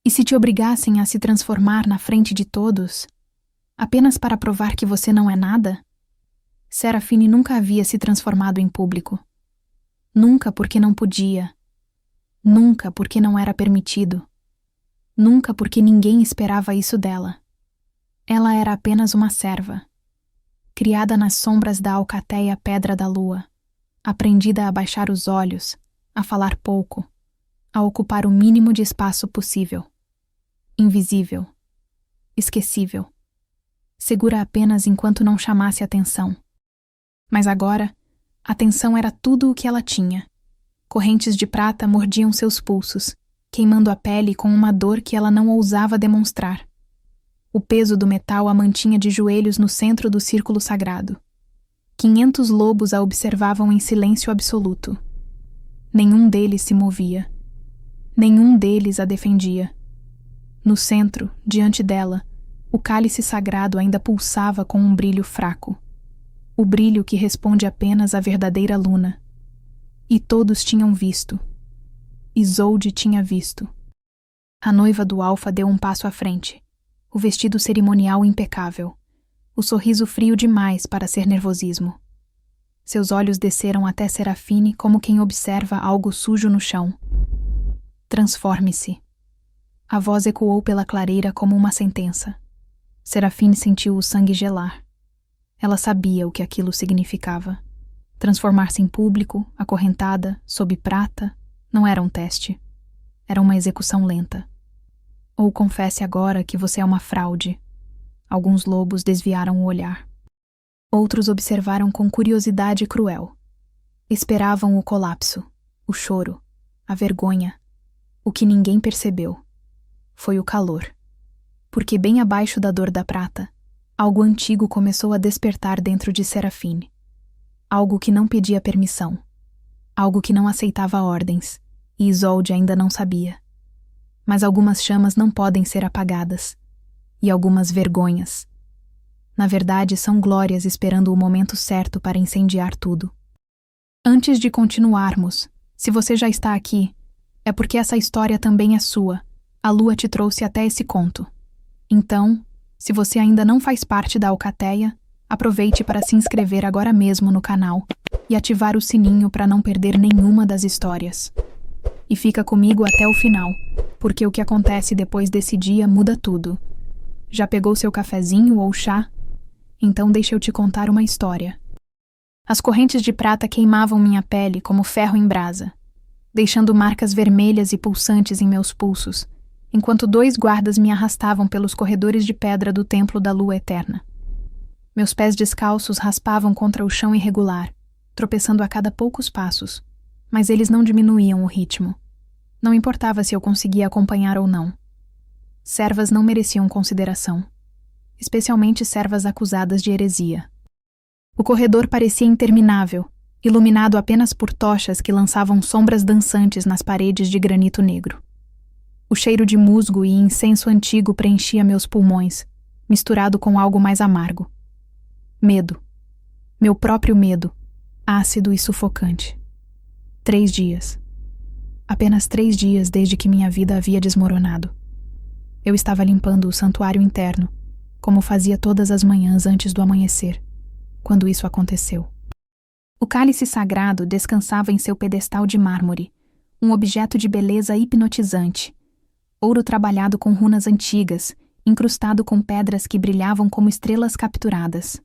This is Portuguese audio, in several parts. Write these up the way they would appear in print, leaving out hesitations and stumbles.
E se te obrigassem a se transformar na frente de todos, apenas para provar que você não é nada? Serafine nunca havia se transformado em público. Nunca porque não podia. Nunca porque não era permitido. Nunca porque ninguém esperava isso dela. Ela era apenas uma serva, criada nas sombras da alcateia Pedra da Lua, aprendida a baixar os olhos, a falar pouco, a ocupar o mínimo de espaço possível. Invisível. Esquecível. Segura apenas enquanto não chamasse atenção. Mas agora, atenção era tudo o que ela tinha. Correntes de prata mordiam seus pulsos, queimando a pele com uma dor que ela não ousava demonstrar. O peso do metal a mantinha de joelhos no centro do círculo sagrado. 500 lobos a observavam em silêncio absoluto. Nenhum deles se movia. Nenhum deles a defendia. No centro, diante dela, o cálice sagrado ainda pulsava com um brilho fraco. O brilho que responde apenas à verdadeira luna. E todos tinham visto. Isolde tinha visto. A noiva do Alfa deu um passo à frente. O vestido cerimonial impecável. O sorriso frio demais para ser nervosismo. Seus olhos desceram até Serafine como quem observa algo sujo no chão. Transforme-se. A voz ecoou pela clareira como uma sentença. Serafine sentiu o sangue gelar. Ela sabia o que aquilo significava. Transformar-se em público, acorrentada, sob prata, não era um teste. Era uma execução lenta. Ou confesse agora que você é uma fraude. Alguns lobos desviaram o olhar. Outros observaram com curiosidade cruel. Esperavam o colapso, o choro, a vergonha. O que ninguém percebeu foi o calor. Porque bem abaixo da dor da prata, algo antigo começou a despertar dentro de Serafine. Algo que não pedia permissão. Algo que não aceitava ordens, e Isolde ainda não sabia. Mas algumas chamas não podem ser apagadas. E algumas vergonhas. Na verdade, são glórias esperando o momento certo para incendiar tudo. Antes de continuarmos, se você já está aqui, é porque essa história também é sua. A lua te trouxe até esse conto. Então, se você ainda não faz parte da Alcateia, aproveite para se inscrever agora mesmo no canal e ativar o sininho para não perder nenhuma das histórias. E fica comigo até o final, porque o que acontece depois desse dia muda tudo. Já pegou seu cafezinho ou chá? Então deixa eu te contar uma história. As correntes de prata queimavam minha pele como ferro em brasa, deixando marcas vermelhas e pulsantes em meus pulsos, enquanto 2 guardas me arrastavam pelos corredores de pedra do templo da lua eterna. Meus pés descalços raspavam contra o chão irregular, tropeçando a cada poucos passos, mas eles não diminuíam o ritmo. Não importava se eu conseguia acompanhar ou não. Servas não mereciam consideração, especialmente servas acusadas de heresia. O corredor parecia interminável, iluminado apenas por tochas que lançavam sombras dançantes nas paredes de granito negro. O cheiro de musgo e incenso antigo preenchia meus pulmões, misturado com algo mais amargo. Medo. Meu próprio medo, ácido e sufocante. 3 dias. Apenas 3 dias desde que minha vida havia desmoronado. Eu estava limpando o santuário interno, como fazia todas as manhãs antes do amanhecer, quando isso aconteceu. O cálice sagrado descansava em seu pedestal de mármore, um objeto de beleza hipnotizante, ouro trabalhado com runas antigas, incrustado com pedras que brilhavam como estrelas capturadas.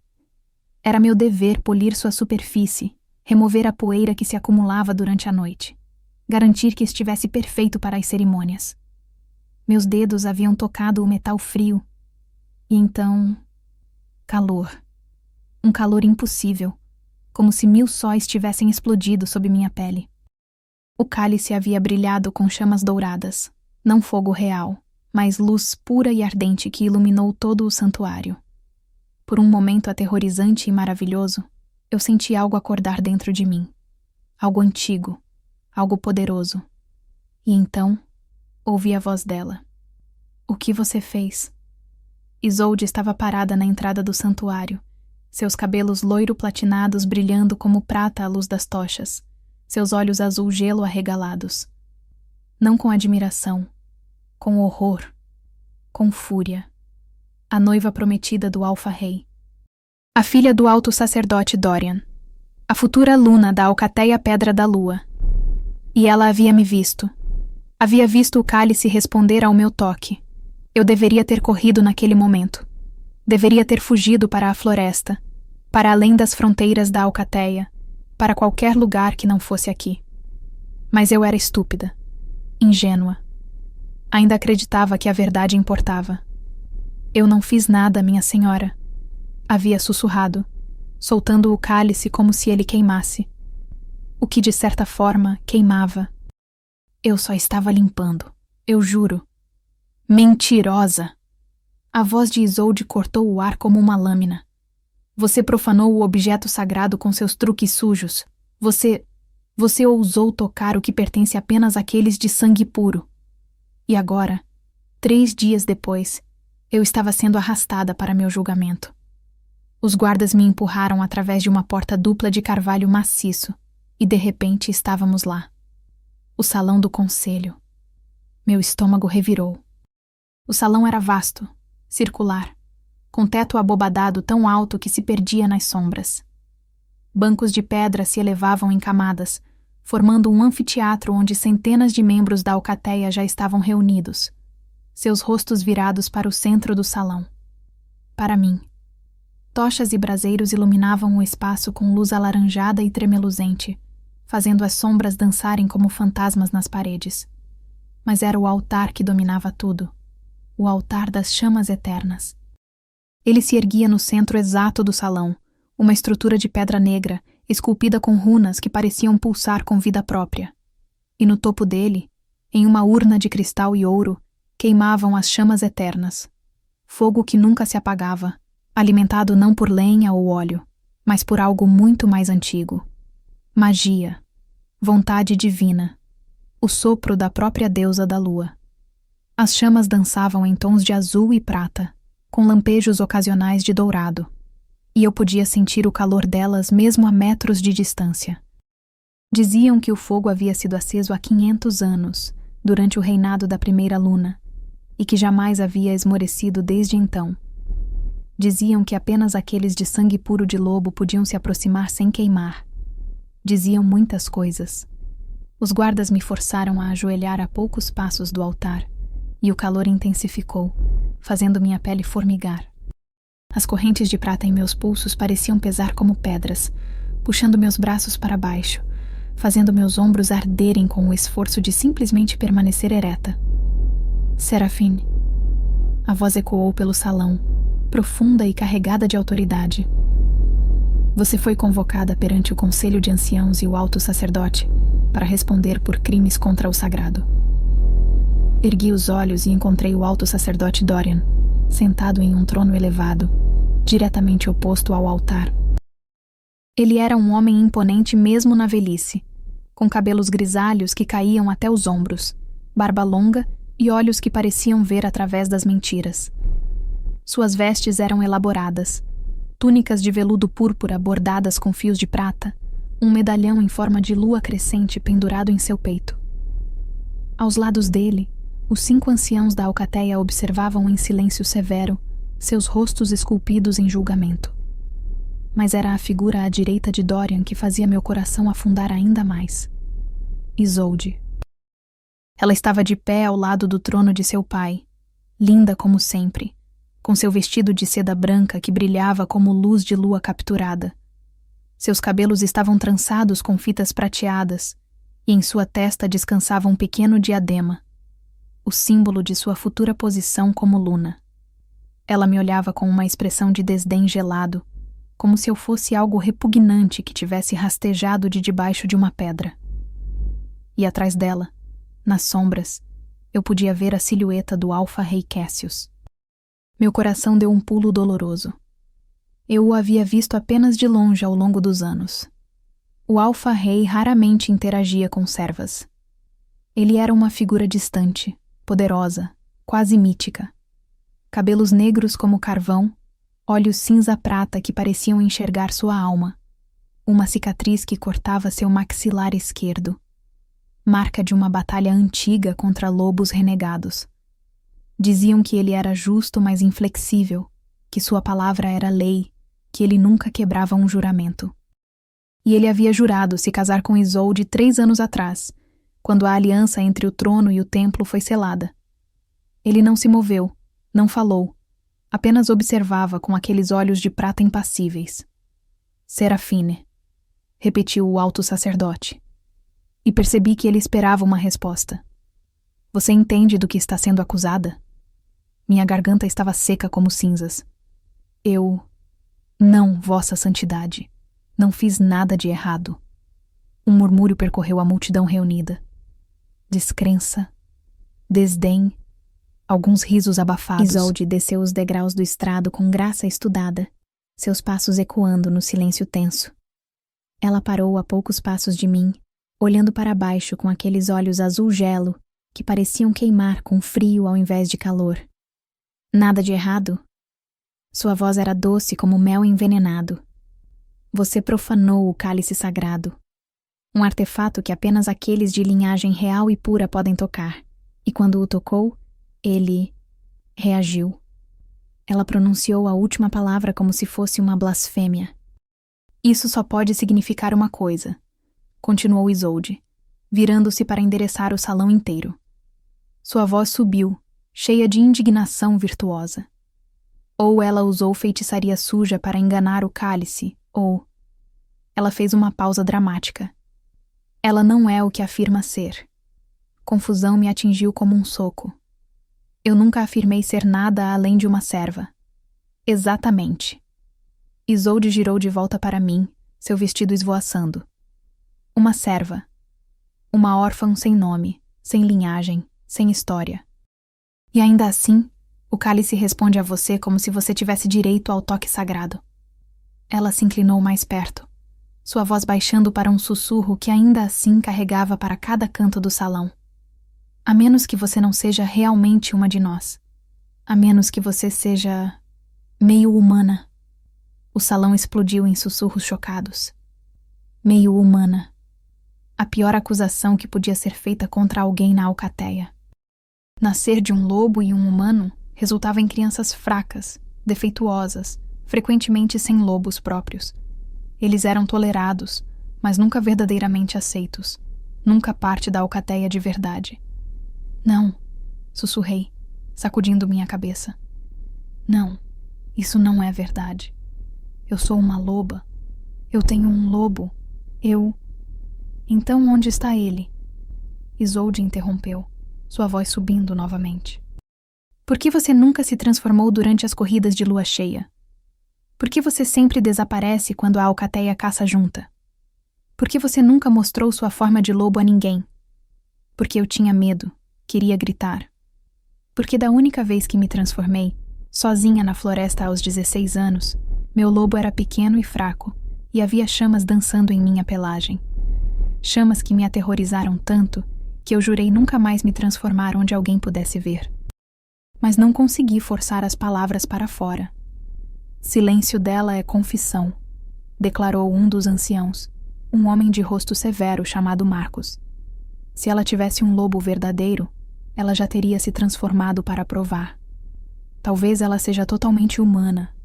Era meu dever polir sua superfície, remover a poeira que se acumulava durante a noite, garantir que estivesse perfeito para as cerimônias. Meus dedos haviam tocado o metal frio, e então... calor. Um calor impossível, como se 1000 sóis tivessem explodido sob minha pele. O cálice havia brilhado com chamas douradas, não fogo real, mas luz pura e ardente que iluminou todo o santuário. Por um momento aterrorizante e maravilhoso, eu senti algo acordar dentro de mim. Algo antigo, algo poderoso. E então, ouvi a voz dela. O que você fez? Isolde estava parada na entrada do santuário, seus cabelos loiro-platinados brilhando como prata à luz das tochas, seus olhos azul-gelo arregalados. Não com admiração, com horror, com fúria. A noiva prometida do Alfa-Rei. A filha do alto sacerdote Dorian. A futura Luna da Alcateia Pedra da Lua. E ela havia me visto. Havia visto o cálice responder ao meu toque. Eu deveria ter corrido naquele momento. Deveria ter fugido para a floresta, para além das fronteiras da Alcateia, para qualquer lugar que não fosse aqui. Mas eu era estúpida, ingênua. Ainda acreditava que a verdade importava. Eu não fiz nada, minha senhora. Havia sussurrado, soltando o cálice como se ele queimasse. O que, de certa forma, queimava. Eu só estava limpando, eu juro. Mentirosa! A voz de Isolde cortou o ar como uma lâmina. Você profanou o objeto sagrado com seus truques sujos. Você ousou tocar o que pertence apenas àqueles de sangue puro. E agora, 3 dias depois, eu estava sendo arrastada para meu julgamento. Os guardas me empurraram através de uma porta dupla de carvalho maciço, e de repente estávamos lá. O salão do conselho. Meu estômago revirou. O salão era vasto, circular, com teto abobadado tão alto que se perdia nas sombras. Bancos de pedra se elevavam em camadas, formando um anfiteatro onde centenas de membros da alcateia já estavam reunidos, seus rostos virados para o centro do salão. Para mim. Tochas e braseiros iluminavam o espaço com luz alaranjada e tremeluzente, fazendo as sombras dançarem como fantasmas nas paredes. Mas era o altar que dominava tudo, o altar das chamas eternas. Ele se erguia no centro exato do salão, uma estrutura de pedra negra, esculpida com runas que pareciam pulsar com vida própria. E no topo dele, em uma urna de cristal e ouro, queimavam as chamas eternas. Fogo que nunca se apagava, alimentado não por lenha ou óleo, mas por algo muito mais antigo. Magia, vontade divina, o sopro da própria deusa da lua. As chamas dançavam em tons de azul e prata, com lampejos ocasionais de dourado, e eu podia sentir o calor delas mesmo a metros de distância. Diziam que o fogo havia sido aceso há 500 anos, durante o reinado da primeira luna, e que jamais havia esmorecido desde então. Diziam que apenas aqueles de sangue puro de lobo podiam se aproximar sem queimar. Diziam muitas coisas. Os guardas me forçaram a ajoelhar a poucos passos do altar, e o calor intensificou, fazendo minha pele formigar. As correntes de prata em meus pulsos pareciam pesar como pedras, puxando meus braços para baixo, fazendo meus ombros arderem com o esforço de simplesmente permanecer ereta. Serafine. A voz ecoou pelo salão, profunda e carregada de autoridade. Você foi convocada perante o Conselho de Anciãos e o Alto Sacerdote para responder por crimes contra o sagrado. Ergui os olhos e encontrei o Alto Sacerdote Dorian, sentado em um trono elevado, diretamente oposto ao altar. Ele era um homem imponente mesmo na velhice, com cabelos grisalhos que caíam até os ombros, barba longa e olhos que pareciam ver através das mentiras. Suas vestes eram elaboradas, túnicas de veludo púrpura bordadas com fios de prata, um medalhão em forma de lua crescente pendurado em seu peito. Aos lados dele, os 5 anciãos da alcateia observavam em silêncio severo, seus rostos esculpidos em julgamento. Mas era a figura à direita de Dorian que fazia meu coração afundar ainda mais. Isolde. Ela estava de pé ao lado do trono de seu pai, linda como sempre, com seu vestido de seda branca que brilhava como luz de lua capturada. Seus cabelos estavam trançados com fitas prateadas, e em sua testa descansava um pequeno diadema, o símbolo de sua futura posição como Luna. Ela me olhava com uma expressão de desdém gelado, como se eu fosse algo repugnante que tivesse rastejado de debaixo de uma pedra. E atrás dela, nas sombras, eu podia ver a silhueta do Alfa-Rei Cassius. Meu coração deu um pulo doloroso. Eu o havia visto apenas de longe ao longo dos anos. O Alfa-Rei raramente interagia com servas. Ele era uma figura distante, poderosa, quase mítica. Cabelos negros como carvão, olhos cinza-prata que pareciam enxergar sua alma, uma cicatriz que cortava seu maxilar esquerdo, marca de uma batalha antiga contra lobos renegados, Diziam que ele era justo, mas inflexível, que sua palavra era lei, que ele nunca quebrava um juramento. E ele havia jurado se casar com Isolde 3 anos atrás, quando a aliança entre o trono e o templo foi selada. Ele não se moveu, não falou, apenas observava com aqueles olhos de prata impassíveis. Serafine, repetiu o alto sacerdote. E percebi que ele esperava uma resposta. Você entende do que está sendo acusada? Minha garganta estava seca como cinzas. Não, vossa santidade. Não fiz nada de errado. Um murmúrio percorreu a multidão reunida. Descrença, desdém, alguns risos abafados. Isolde desceu os degraus do estrado com graça estudada, seus passos ecoando no silêncio tenso. Ela parou a poucos passos de mim, olhando para baixo com aqueles olhos azul gelo que pareciam queimar com frio ao invés de calor. Nada de errado? Sua voz era doce como mel envenenado. Você profanou o cálice sagrado, um artefato que apenas aqueles de linhagem real e pura podem tocar, e quando o tocou, ele reagiu. Ela pronunciou a última palavra como se fosse uma blasfêmia. Isso só pode significar uma coisa, continuou Isolde, virando-se para endereçar o salão inteiro. Sua voz subiu, cheia de indignação virtuosa. Ou ela usou feitiçaria suja para enganar o cálice, ou... Ela fez uma pausa dramática. Ela não é o que afirma ser. Confusão me atingiu como um soco. Eu nunca afirmei ser nada além de uma serva. Exatamente. Isolde girou de volta para mim, seu vestido esvoaçando. Uma serva. Uma órfã sem nome, sem linhagem, sem história. E ainda assim, o cálice responde a você como se você tivesse direito ao toque sagrado. Ela se inclinou mais perto, sua voz baixando para um sussurro que ainda assim carregava para cada canto do salão. A menos que você não seja realmente uma de nós. A menos que você seja... meio humana. O salão explodiu em sussurros chocados. Meio humana. A pior acusação que podia ser feita contra alguém na Alcateia. Nascer de um lobo e um humano resultava em crianças fracas, defeituosas, frequentemente sem lobos próprios. Eles eram tolerados, mas nunca verdadeiramente aceitos. Nunca parte da Alcateia de verdade. Não, sussurrei, sacudindo minha cabeça. Não, isso não é verdade. Eu sou uma loba. Eu tenho um lobo. Então onde está ele? Isolde interrompeu, sua voz subindo novamente. Por que você nunca se transformou durante as corridas de lua cheia? Por que você sempre desaparece quando a Alcateia caça junta? Por que você nunca mostrou sua forma de lobo a ninguém? Porque eu tinha medo, queria gritar. Porque da única vez que me transformei, sozinha na floresta aos 16 anos, meu lobo era pequeno e fraco, e havia chamas dançando em minha pelagem. Chamas que me aterrorizaram tanto que eu jurei nunca mais me transformar onde alguém pudesse ver. Mas não consegui forçar as palavras para fora. Silêncio dela é confissão, declarou um dos anciãos, um homem de rosto severo chamado Marcos. Se ela tivesse um lobo verdadeiro, ela já teria se transformado para provar. Talvez ela seja totalmente humana,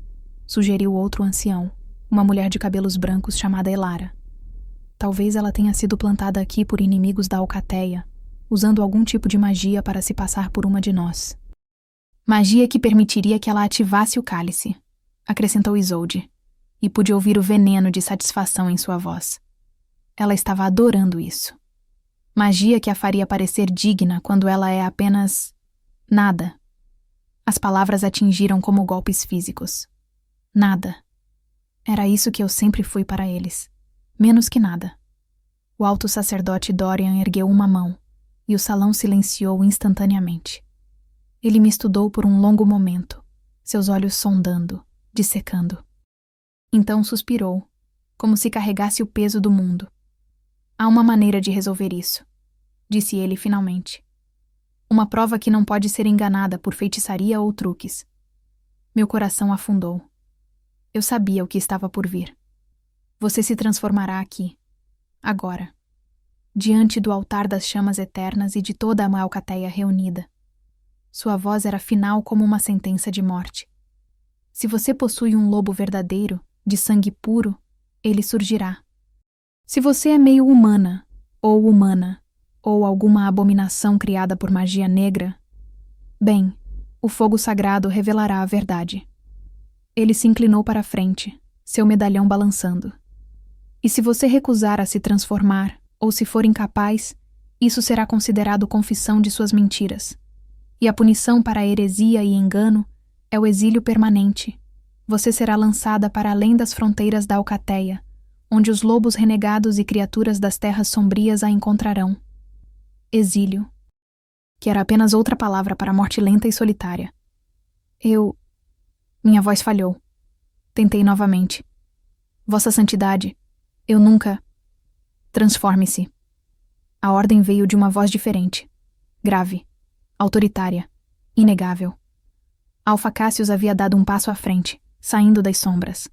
sugeriu outro ancião, uma mulher de cabelos brancos chamada Elara. Talvez ela tenha sido plantada aqui por inimigos da Alcateia, usando algum tipo de magia para se passar por uma de nós. Magia que permitiria que ela ativasse o cálice, acrescentou Isolde, e pude ouvir o veneno de satisfação em sua voz. Ela estava adorando isso. Magia que a faria parecer digna quando ela é apenas... nada. As palavras atingiram como golpes físicos. Nada. Era isso que eu sempre fui para eles. Menos que nada. O alto sacerdote Dorian ergueu uma mão, e o salão silenciou instantaneamente. Ele me estudou por um longo momento, seus olhos sondando, dissecando. Então suspirou, como se carregasse o peso do mundo. Há uma maneira de resolver isso, disse ele finalmente. Uma prova que não pode ser enganada por feitiçaria ou truques. Meu coração afundou. Eu sabia o que estava por vir. Você se transformará aqui, agora, diante do altar das chamas eternas e de toda a Alcateia reunida. Sua voz era final como uma sentença de morte. Se você possui um lobo verdadeiro, de sangue puro, ele surgirá. Se você é meio humana, ou alguma abominação criada por magia negra, bem, o fogo sagrado revelará a verdade. Ele se inclinou para a frente, seu medalhão balançando. E se você recusar a se transformar, ou se for incapaz, isso será considerado confissão de suas mentiras. E a punição para a heresia e engano é o exílio permanente. Você será lançada para além das fronteiras da Alcateia, onde os lobos renegados e criaturas das terras sombrias a encontrarão. Exílio, que era apenas outra palavra para a morte lenta e solitária. Minha voz falhou. Tentei novamente. Vossa Santidade, eu nunca... Transforme-se. A ordem veio de uma voz diferente. Grave. Autoritária. Inegável. Alfa Cassius havia dado um passo à frente, saindo das sombras.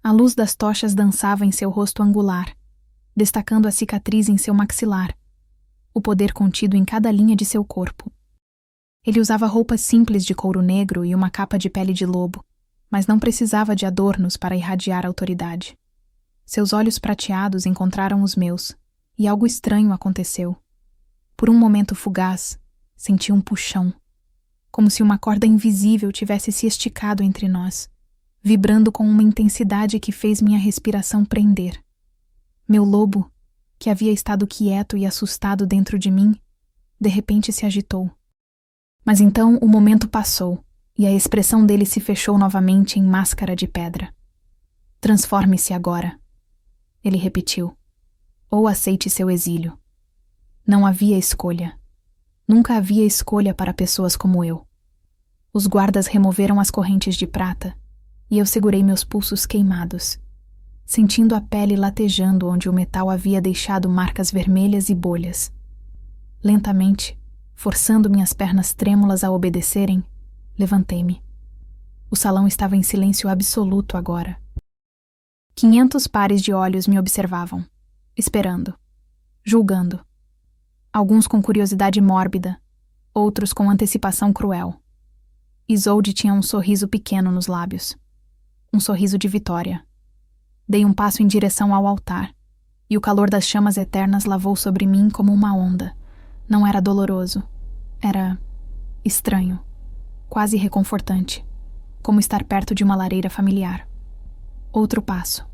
A luz das tochas dançava em seu rosto angular, destacando a cicatriz em seu maxilar, o poder contido em cada linha de seu corpo. Ele usava roupas simples de couro negro e uma capa de pele de lobo, mas não precisava de adornos para irradiar autoridade. Seus olhos prateados encontraram os meus, e algo estranho aconteceu. Por um momento fugaz, senti um puxão, como se uma corda invisível tivesse se esticado entre nós, vibrando com uma intensidade que fez minha respiração prender. Meu lobo, que havia estado quieto e assustado dentro de mim, de repente se agitou. Mas então o momento passou, e a expressão dele se fechou novamente em máscara de pedra. Transforme-se agora, ele repetiu, ou aceite seu exílio. Não havia escolha. Nunca havia escolha para pessoas como eu. Os guardas removeram as correntes de prata, e eu segurei meus pulsos queimados, sentindo a pele latejando onde o metal havia deixado marcas vermelhas e bolhas. Lentamente, forçando minhas pernas trêmulas a obedecerem, levantei-me. O salão estava em silêncio absoluto agora. 500 pares de olhos me observavam, esperando, julgando. Alguns com curiosidade mórbida, outros com antecipação cruel. Isolde tinha um sorriso pequeno nos lábios. Um sorriso de vitória. Dei um passo em direção ao altar, e o calor das chamas eternas lavou sobre mim como uma onda. Não era doloroso. Era estranho, quase reconfortante, como estar perto de uma lareira familiar. Outro passo.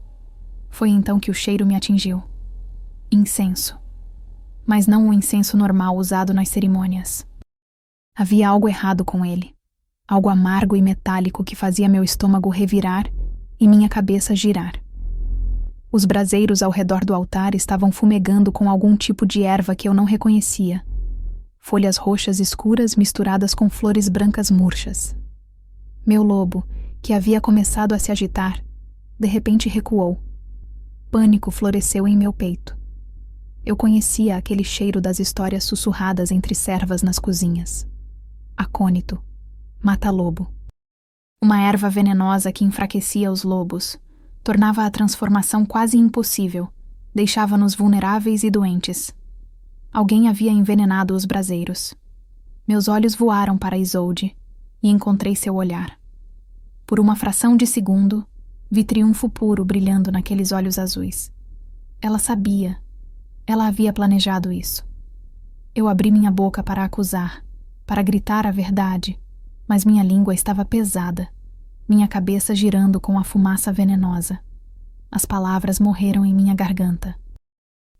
Foi então que o cheiro me atingiu. Incenso. Mas não o incenso normal usado nas cerimônias. Havia algo errado com ele. Algo amargo e metálico que fazia meu estômago revirar e minha cabeça girar. Os braseiros ao redor do altar estavam fumegando com algum tipo de erva que eu não reconhecia. Folhas roxas escuras misturadas com flores brancas murchas. Meu lobo, que havia começado a se agitar, de repente recuou. Pânico floresceu em meu peito. Eu conhecia aquele cheiro das histórias sussurradas entre servas nas cozinhas. Acônito. Mata-lobo. Uma erva venenosa que enfraquecia os lobos, tornava a transformação quase impossível, deixava-nos vulneráveis e doentes. Alguém havia envenenado os braseiros. Meus olhos voaram para Isolde e encontrei seu olhar. Por uma fração de segundo, vi triunfo puro brilhando naqueles olhos azuis. Ela sabia. Ela havia planejado isso. Eu abri minha boca para acusar, para gritar a verdade, mas minha língua estava pesada, minha cabeça girando com a fumaça venenosa. As palavras morreram em minha garganta.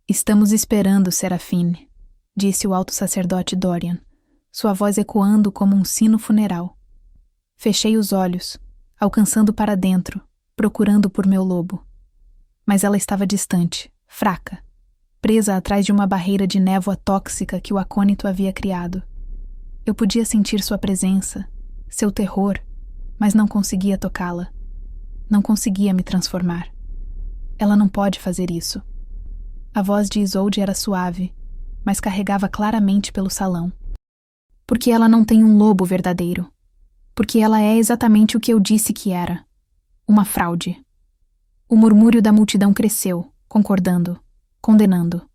Estamos esperando, Serafine, disse o alto sacerdote Dorian, sua voz ecoando como um sino funeral. Fechei os olhos, alcançando para dentro, procurando por meu lobo. Mas ela estava distante, fraca, presa atrás de uma barreira de névoa tóxica que o acônito havia criado. Eu podia sentir sua presença, seu terror, mas não conseguia tocá-la. Não conseguia me transformar. Ela não pode fazer isso. A voz de Isolde era suave, mas carregava claramente pelo salão. Porque ela não tem um lobo verdadeiro. Porque ela é exatamente o que eu disse que era. Uma fraude. O murmúrio da multidão cresceu, concordando, condenando.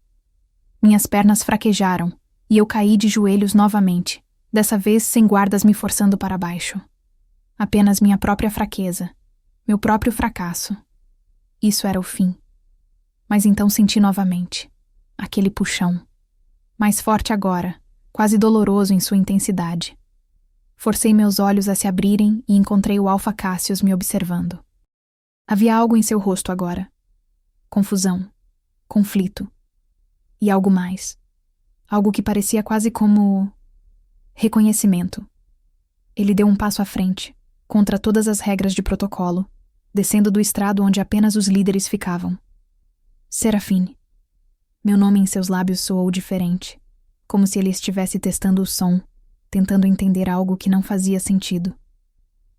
Minhas pernas fraquejaram, e eu caí de joelhos novamente, Dessa vez sem guardas me forçando para baixo. Apenas minha própria fraqueza, meu próprio fracasso. Isso era o fim. Mas então senti novamente aquele puxão. Mais forte agora, quase doloroso em sua intensidade. Forcei meus olhos a se abrirem e encontrei o Alpha Cassius me observando. Havia algo em seu rosto agora. Confusão, conflito. E algo mais. Algo que parecia quase como reconhecimento. Ele deu um passo à frente, contra todas as regras de protocolo, descendo do estrado onde apenas os líderes ficavam. Serafine. Meu nome em seus lábios soou diferente, como se ele estivesse testando o som, tentando entender algo que não fazia sentido.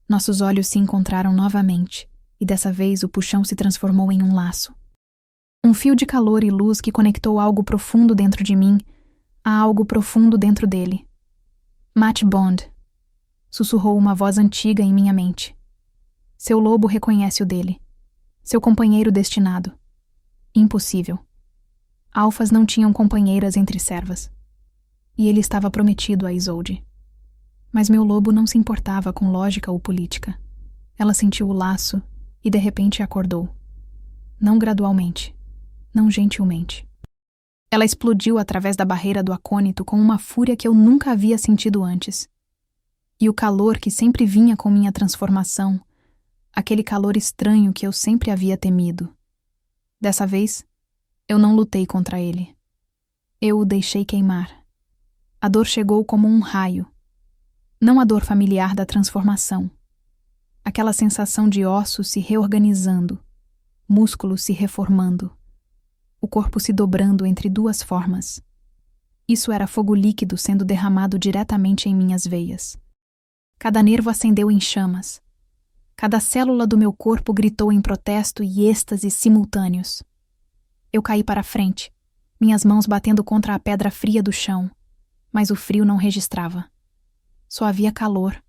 Nossos olhos se encontraram novamente, e dessa vez o puxão se transformou em um laço. Um fio de calor e luz que conectou algo profundo dentro de mim a algo profundo dentro dele. Matt Bond, sussurrou uma voz antiga em minha mente. Seu lobo reconhece o dele. Seu companheiro destinado. Impossível. Alfas não tinham companheiras entre servas. E ele estava prometido a Isolde. Mas meu lobo não se importava com lógica ou política. Ela sentiu o laço e de repente acordou. Não gradualmente. Não gentilmente. Ela explodiu através da barreira do acônito com uma fúria que eu nunca havia sentido antes. E o calor que sempre vinha com minha transformação, aquele calor estranho que eu sempre havia temido. Dessa vez, eu não lutei contra ele. Eu o deixei queimar. A dor chegou como um raio. Não a dor familiar da transformação. Aquela sensação de ossos se reorganizando, músculos se reformando, o corpo se dobrando entre duas formas. Isso era fogo líquido sendo derramado diretamente em minhas veias. Cada nervo acendeu em chamas. Cada célula do meu corpo gritou em protesto e êxtase simultâneos. Eu caí para frente, minhas mãos batendo contra a pedra fria do chão, mas o frio não registrava. Só havia calor.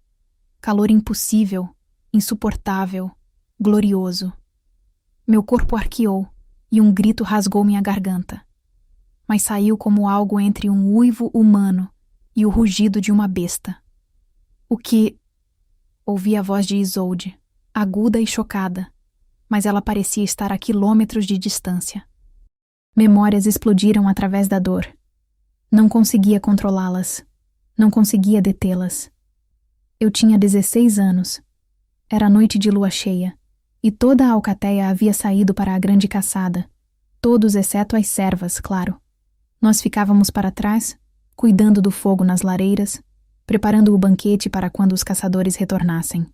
Calor impossível, insuportável, glorioso. Meu corpo arqueou e um grito rasgou minha garganta. Mas saiu como algo entre um uivo humano e o rugido de uma besta. O que... Ouvi a voz de Isolde, aguda e chocada, mas ela parecia estar a quilômetros de distância. Memórias explodiram através da dor. Não conseguia controlá-las. Não conseguia detê-las. Eu tinha 16 anos. Era noite de lua cheia, e toda a alcateia havia saído para a grande caçada. Todos exceto as servas, claro. Nós ficávamos para trás, cuidando do fogo nas lareiras, preparando o banquete para quando os caçadores retornassem.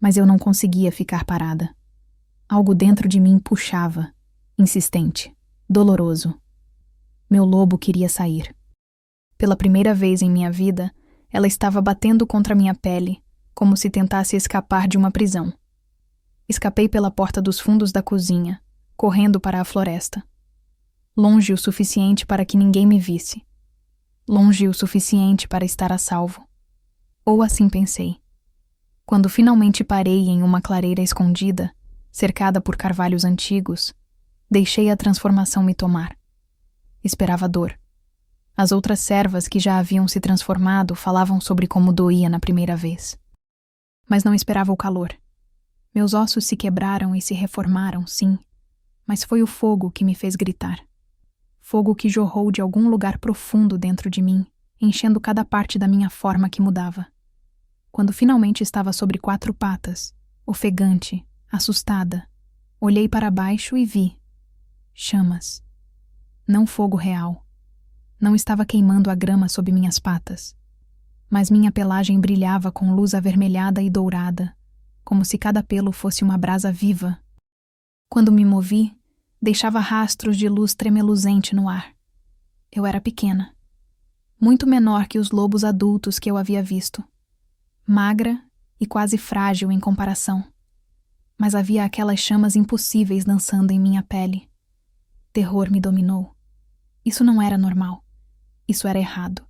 Mas eu não conseguia ficar parada. Algo dentro de mim puxava, insistente, doloroso. Meu lobo queria sair. Pela primeira vez em minha vida, ela estava batendo contra minha pele, como se tentasse escapar de uma prisão. Escapei pela porta dos fundos da cozinha, correndo para a floresta. Longe o suficiente para que ninguém me visse. Longe o suficiente para estar a salvo. Ou assim pensei. Quando finalmente parei em uma clareira escondida, cercada por carvalhos antigos, deixei a transformação me tomar. Esperava dor. As outras servas que já haviam se transformado falavam sobre como doía na primeira vez. Mas não esperava o calor. Meus ossos se quebraram e se reformaram, sim, mas foi o fogo que me fez gritar. Fogo que jorrou de algum lugar profundo dentro de mim, enchendo cada parte da minha forma que mudava. Quando finalmente estava sobre 4 patas, ofegante, assustada, olhei para baixo e vi chamas. Não fogo real. Não estava queimando a grama sob minhas patas, mas minha pelagem brilhava com luz avermelhada e dourada, como se cada pelo fosse uma brasa viva. Quando me movi, deixava rastros de luz tremeluzente no ar. Eu era pequena, muito menor que os lobos adultos que eu havia visto, magra e quase frágil em comparação. Mas havia aquelas chamas impossíveis dançando em minha pele. Terror me dominou. Isso não era normal. Isso era errado.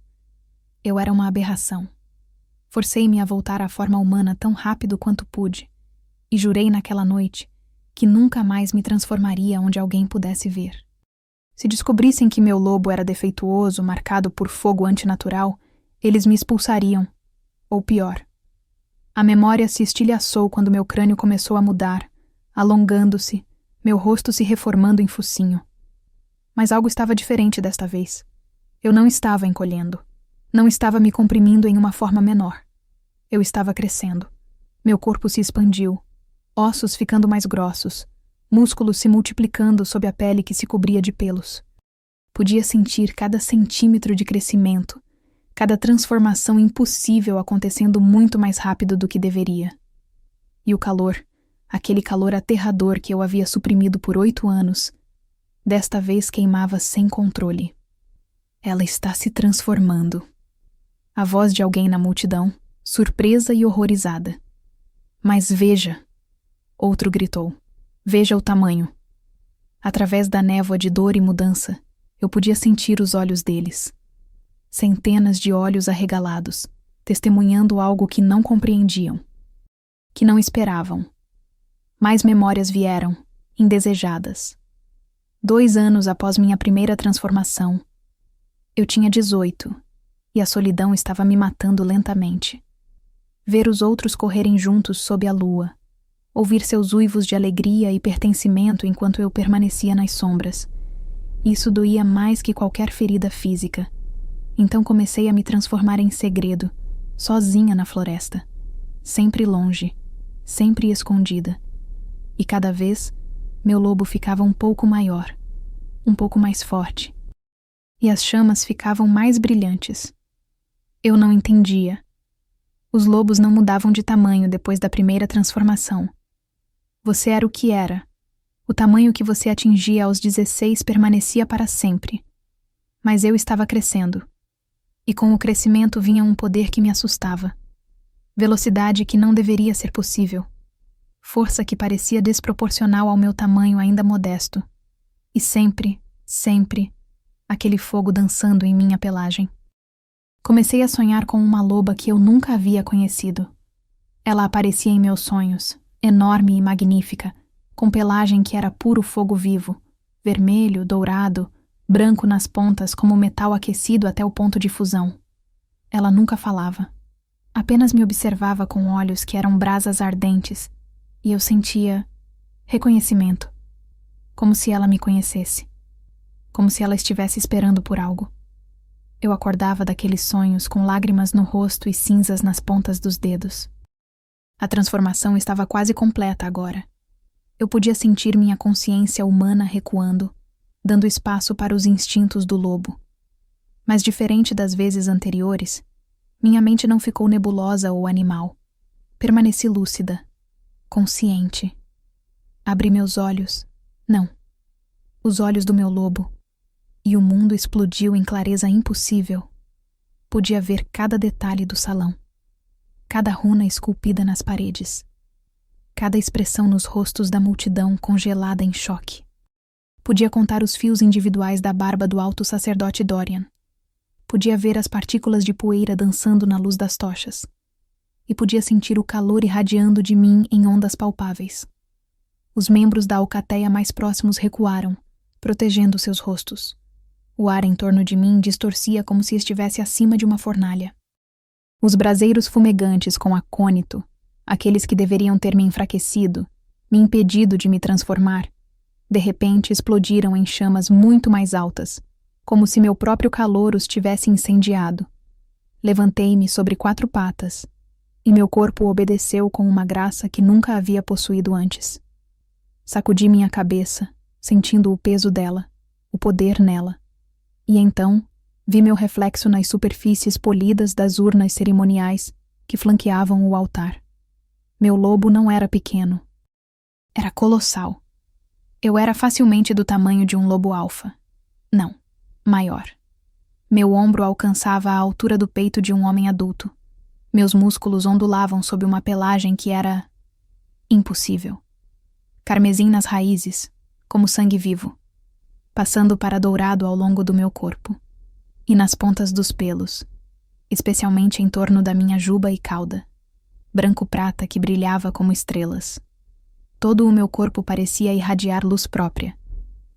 Eu era uma aberração. Forcei-me a voltar à forma humana tão rápido quanto pude, e jurei naquela noite que nunca mais me transformaria onde alguém pudesse ver. Se descobrissem que meu lobo era defeituoso, marcado por fogo antinatural, Eles me expulsariam. Ou pior. A memória se estilhaçou quando meu crânio começou a mudar, alongando-se, meu rosto se reformando em focinho. Mas algo estava diferente desta vez. Eu não estava encolhendo. Não estava me comprimindo em uma forma menor. Eu estava crescendo. Meu corpo se expandiu, ossos ficando mais grossos, músculos se multiplicando sob a pele que se cobria de pelos. Podia sentir cada centímetro de crescimento, cada transformação impossível acontecendo muito mais rápido do que deveria. E o calor, aquele calor aterrador que eu havia suprimido por 8 anos, desta vez queimava sem controle. Ela está se transformando. A voz de alguém na multidão, surpresa e horrorizada. Mas veja, outro gritou. Veja o tamanho. Através da névoa de dor e mudança, eu podia sentir os olhos deles. Centenas de olhos arregalados, testemunhando algo que não compreendiam, que não esperavam. Mais memórias vieram, indesejadas. 2 anos após minha primeira transformação, eu tinha 18, e a solidão estava me matando lentamente. Ver os outros correrem juntos sob a lua, ouvir seus uivos de alegria e pertencimento enquanto eu permanecia nas sombras. Isso doía mais que qualquer ferida física. Então comecei a me transformar em segredo, sozinha na floresta, sempre longe, sempre escondida. E cada vez, meu lobo ficava um pouco maior, um pouco mais forte. E as chamas ficavam mais brilhantes. Eu não entendia. Os lobos não mudavam de tamanho depois da primeira transformação. Você era o que era. O tamanho que você atingia aos 16 permanecia para sempre. Mas eu estava crescendo. E com o crescimento vinha um poder que me assustava. Velocidade que não deveria ser possível. Força que parecia desproporcional ao meu tamanho ainda modesto. E sempre, sempre, aquele fogo dançando em minha pelagem. Comecei a sonhar com uma loba que eu nunca havia conhecido. Ela aparecia em meus sonhos, enorme e magnífica, com pelagem que era puro fogo vivo, vermelho, dourado, branco nas pontas como metal aquecido até o ponto de fusão. Ela nunca falava. Apenas me observava com olhos que eram brasas ardentes, e eu sentia reconhecimento, como se ela me conhecesse, como se ela estivesse esperando por algo. Eu acordava daqueles sonhos com lágrimas no rosto e cinzas nas pontas dos dedos. A transformação estava quase completa agora. Eu podia sentir minha consciência humana recuando, dando espaço para os instintos do lobo. Mas diferente das vezes anteriores, minha mente não ficou nebulosa ou animal. Permaneci lúcida, consciente. Abri meus olhos. Não. Os olhos do meu lobo. E o mundo explodiu em clareza impossível. Podia ver cada detalhe do salão. Cada runa esculpida nas paredes. Cada expressão nos rostos da multidão congelada em choque. Podia contar os fios individuais da barba do alto sacerdote Dorian. Podia ver as partículas de poeira dançando na luz das tochas. E podia sentir o calor irradiando de mim em ondas palpáveis. Os membros da alcateia mais próximos recuaram, protegendo seus rostos. O ar em torno de mim distorcia como se estivesse acima de uma fornalha. Os braseiros fumegantes com acônito, aqueles que deveriam ter me enfraquecido, me impedido de me transformar, de repente explodiram em chamas muito mais altas, como se meu próprio calor os tivesse incendiado. Levantei-me sobre 4 patas, e meu corpo obedeceu com uma graça que nunca havia possuído antes. Sacudi minha cabeça, sentindo o peso dela, o poder nela. E então, vi meu reflexo nas superfícies polidas das urnas cerimoniais que flanqueavam o altar. Meu lobo não era pequeno. Era colossal. Eu era facilmente do tamanho de um lobo alfa. Não, maior. Meu ombro alcançava a altura do peito de um homem adulto. Meus músculos ondulavam sob uma pelagem que era impossível. Carmesim nas raízes, como sangue vivo, passando para dourado ao longo do meu corpo, e nas pontas dos pelos, especialmente em torno da minha juba e cauda, branco-prata que brilhava como estrelas. Todo o meu corpo parecia irradiar luz própria,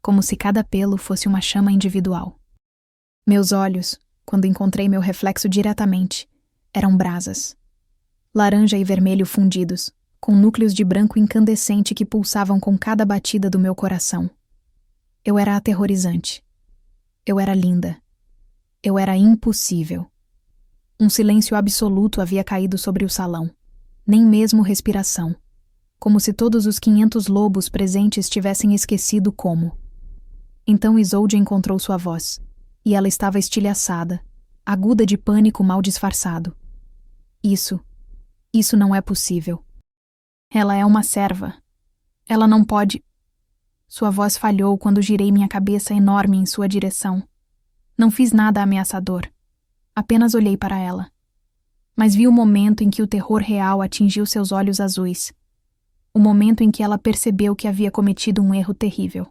como se cada pelo fosse uma chama individual. Meus olhos, quando encontrei meu reflexo diretamente, eram brasas. Laranja e vermelho fundidos, com núcleos de branco incandescente que pulsavam com cada batida do meu coração. Eu era aterrorizante. Eu era linda. Eu era impossível. Um silêncio absoluto havia caído sobre o salão. Nem mesmo respiração. Como se todos os 500 lobos presentes tivessem esquecido como. Então Isolde encontrou sua voz, e ela estava estilhaçada, aguda de pânico mal disfarçado. Isso não é possível. Ela é uma serva. Ela não pode... Sua voz falhou quando girei minha cabeça enorme em sua direção. Não fiz nada ameaçador. Apenas olhei para ela. Mas vi o momento em que o terror real atingiu seus olhos azuis. O momento em que ela percebeu que havia cometido um erro terrível.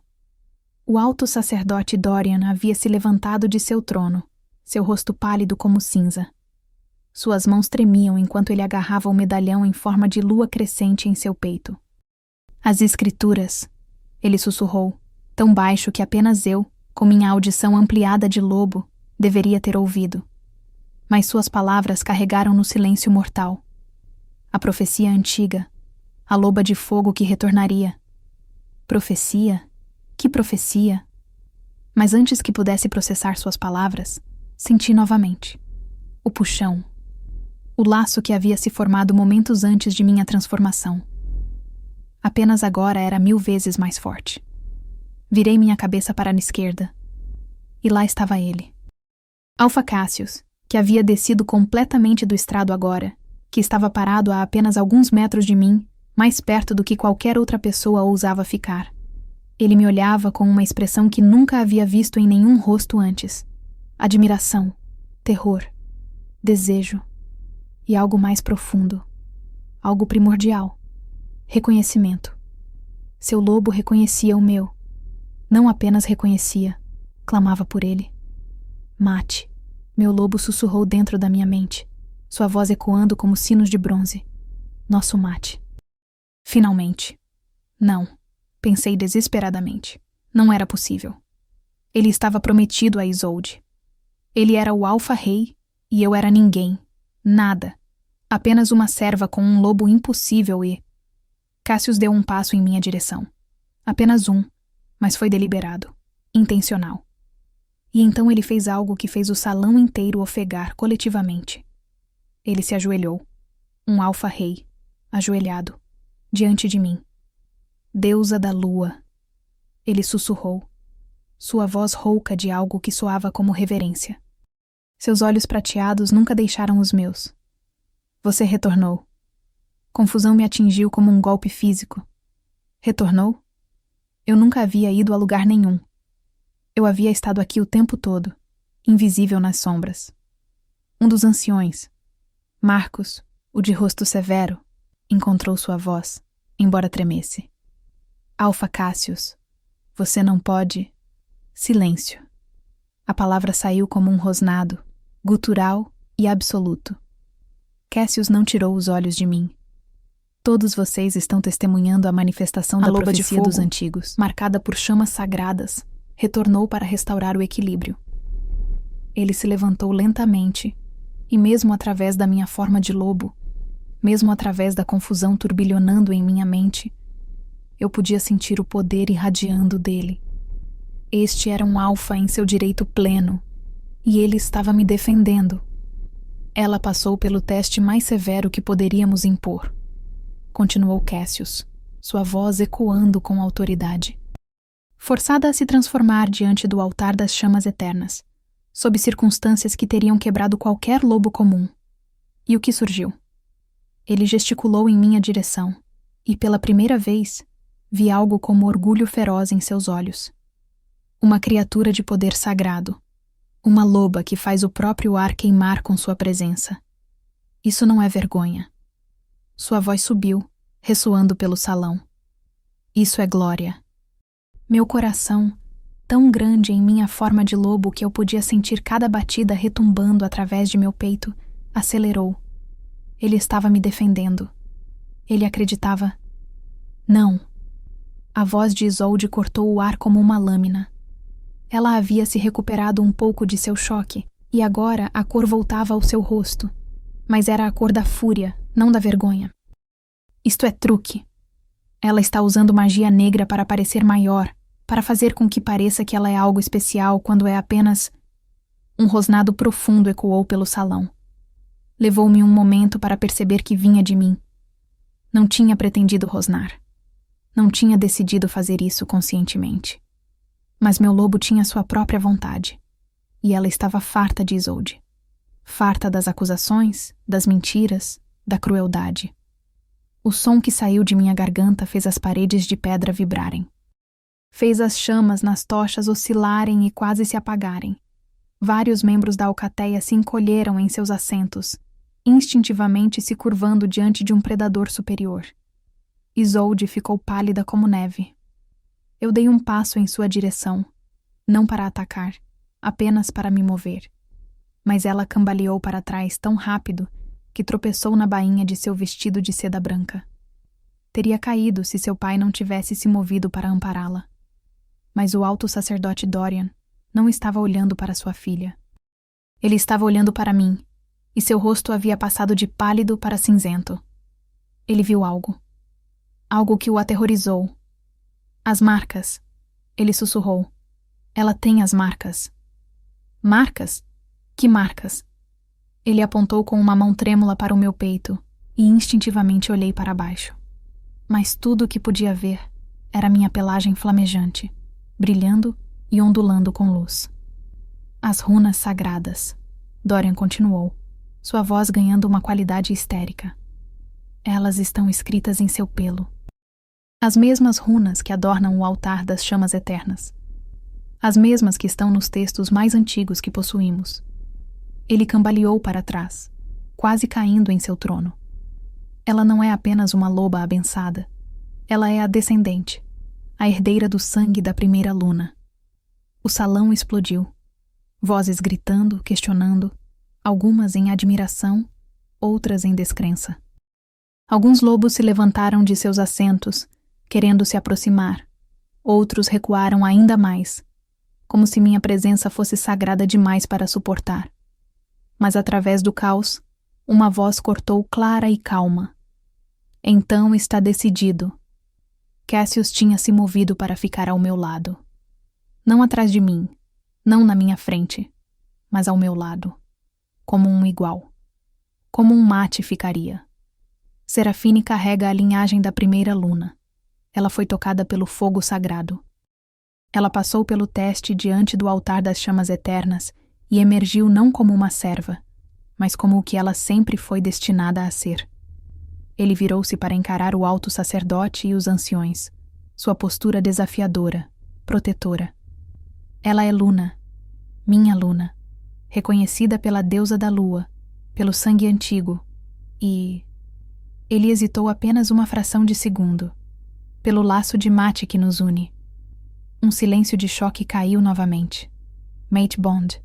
O alto sacerdote Dorian havia se levantado de seu trono, seu rosto pálido como cinza. Suas mãos tremiam enquanto ele agarrava o medalhão em forma de lua crescente em seu peito. As escrituras, ele sussurrou, tão baixo que apenas eu, com minha audição ampliada de lobo, deveria ter ouvido. Mas suas palavras carregaram no silêncio mortal. A profecia antiga, a loba de fogo que retornaria. Profecia? Que profecia? Mas antes que pudesse processar suas palavras, senti novamente. O puxão. O laço que havia se formado momentos antes de minha transformação. Apenas agora era 1000 vezes mais forte. Virei minha cabeça para a esquerda. E lá estava ele. Alpha Cassius, que havia descido completamente do estrado agora, que estava parado a apenas alguns metros de mim, mais perto do que qualquer outra pessoa ousava ficar. Ele me olhava com uma expressão que nunca havia visto em nenhum rosto antes. Admiração, terror, desejo e algo mais profundo. Algo primordial. Reconhecimento. Seu lobo reconhecia o meu. Não apenas reconhecia, clamava por ele. Mate. Meu lobo sussurrou dentro da minha mente, sua voz ecoando como sinos de bronze. Nosso mate. Finalmente. Não. Pensei desesperadamente. Não era possível. Ele estava prometido a Isolde. Ele era o Alfa-Rei e eu era ninguém. Nada. Apenas uma serva com um lobo impossível e... Cassius deu um passo em minha direção. Apenas um, mas foi deliberado. Intencional. E então ele fez algo que fez o salão inteiro ofegar coletivamente. Ele se ajoelhou. Um Alfa-Rei, ajoelhado, diante de mim. Deusa da lua. Ele sussurrou. Sua voz rouca de algo que soava como reverência. Seus olhos prateados nunca deixaram os meus. Você retornou. Confusão me atingiu como um golpe físico. Retornou? Eu nunca havia ido a lugar nenhum. Eu havia estado aqui o tempo todo, invisível nas sombras. Um dos anciões, Marcos, o de rosto severo, encontrou sua voz, embora tremesse. Alpha Cassius, você não pode... Silêncio. A palavra saiu como um rosnado, gutural e absoluto. Cassius não tirou os olhos de mim. Todos vocês estão testemunhando a manifestação da profecia dos antigos, marcada por chamas sagradas, retornou para restaurar o equilíbrio. Ele se levantou lentamente, e mesmo através da minha forma de lobo, mesmo através da confusão turbilhonando em minha mente, eu podia sentir o poder irradiando dele. Este era um alfa em seu direito pleno, e ele estava me defendendo. Ela passou pelo teste mais severo que poderíamos impor. Continuou Cassius, sua voz ecoando com autoridade. Forçada a se transformar diante do altar das chamas eternas, sob circunstâncias que teriam quebrado qualquer lobo comum. E o que surgiu? Ele gesticulou em minha direção, e pela primeira vez, vi algo como orgulho feroz em seus olhos. Uma criatura de poder sagrado. Uma loba que faz o próprio ar queimar com sua presença. Isso não é vergonha. Sua voz subiu, ressoando pelo salão. Isso é glória. Meu coração, tão grande em minha forma de lobo que eu podia sentir cada batida retumbando através de meu peito, acelerou. Ele estava me defendendo. Ele acreditava. Não. A voz de Isolde cortou o ar como uma lâmina. Ela havia se recuperado um pouco de seu choque, E agora a cor voltava ao seu rosto, mas era a cor da fúria, não da vergonha. Isto é truque. Ela está usando magia negra para parecer maior, para fazer com que pareça que ela é algo especial quando é apenas... Um rosnado profundo ecoou pelo salão. Levou-me um momento para perceber que vinha de mim. Não tinha pretendido rosnar. Não tinha decidido fazer isso conscientemente. Mas meu lobo tinha sua própria vontade. E ela estava farta de Isolde. Farta das acusações, das mentiras, da crueldade. O som que saiu de minha garganta fez as paredes de pedra vibrarem. Fez as chamas nas tochas oscilarem e quase se apagarem. Vários membros da alcateia se encolheram em seus assentos, instintivamente se curvando diante de um predador superior. Isolde ficou pálida como neve. Eu dei um passo em sua direção, não para atacar, apenas para me mover. Mas ela cambaleou para trás tão rápido que tropeçou na bainha de seu vestido de seda branca. Teria caído se seu pai não tivesse se movido para ampará-la. Mas o alto sacerdote Dorian não estava olhando para sua filha. Ele estava olhando para mim, e seu rosto havia passado de pálido para cinzento. Ele viu algo. Algo que o aterrorizou. As marcas. Ele sussurrou. Ela tem as marcas. Marcas? Que marcas? Ele apontou com uma mão trêmula para o meu peito, e instintivamente olhei para baixo. Mas tudo o que podia ver era minha pelagem flamejante, brilhando e ondulando com luz. As runas sagradas. Dorian continuou, sua voz ganhando uma qualidade histérica. Elas estão escritas em seu pelo. As mesmas runas que adornam o altar das chamas eternas. As mesmas que estão nos textos mais antigos que possuímos. Ele cambaleou para trás, quase caindo em seu trono. Ela não é apenas uma loba abençada. Ela é a descendente, a herdeira do sangue da primeira luna. O salão explodiu. Vozes gritando, questionando, algumas em admiração, outras em descrença. Alguns lobos se levantaram de seus assentos, querendo se aproximar. Outros recuaram ainda mais, como se minha presença fosse sagrada demais para suportar. Mas através do caos, uma voz cortou clara e calma. Então está decidido. Cassius tinha se movido para ficar ao meu lado. Não atrás de mim, não na minha frente, mas ao meu lado, como um igual. Como um mate ficaria. Serafine carrega a linhagem da primeira luna. Ela foi tocada pelo fogo sagrado. Ela passou pelo teste diante do altar das chamas eternas e emergiu não como uma serva, mas como o que ela sempre foi destinada a ser. Ele virou-se para encarar o alto sacerdote e os anciões, sua postura desafiadora, protetora. Ela é Luna, minha Luna, reconhecida pela deusa da lua, pelo sangue antigo, e... Ele hesitou apenas uma fração de segundo, pelo laço de mate que nos une. Um silêncio de choque caiu novamente. Mate Bond,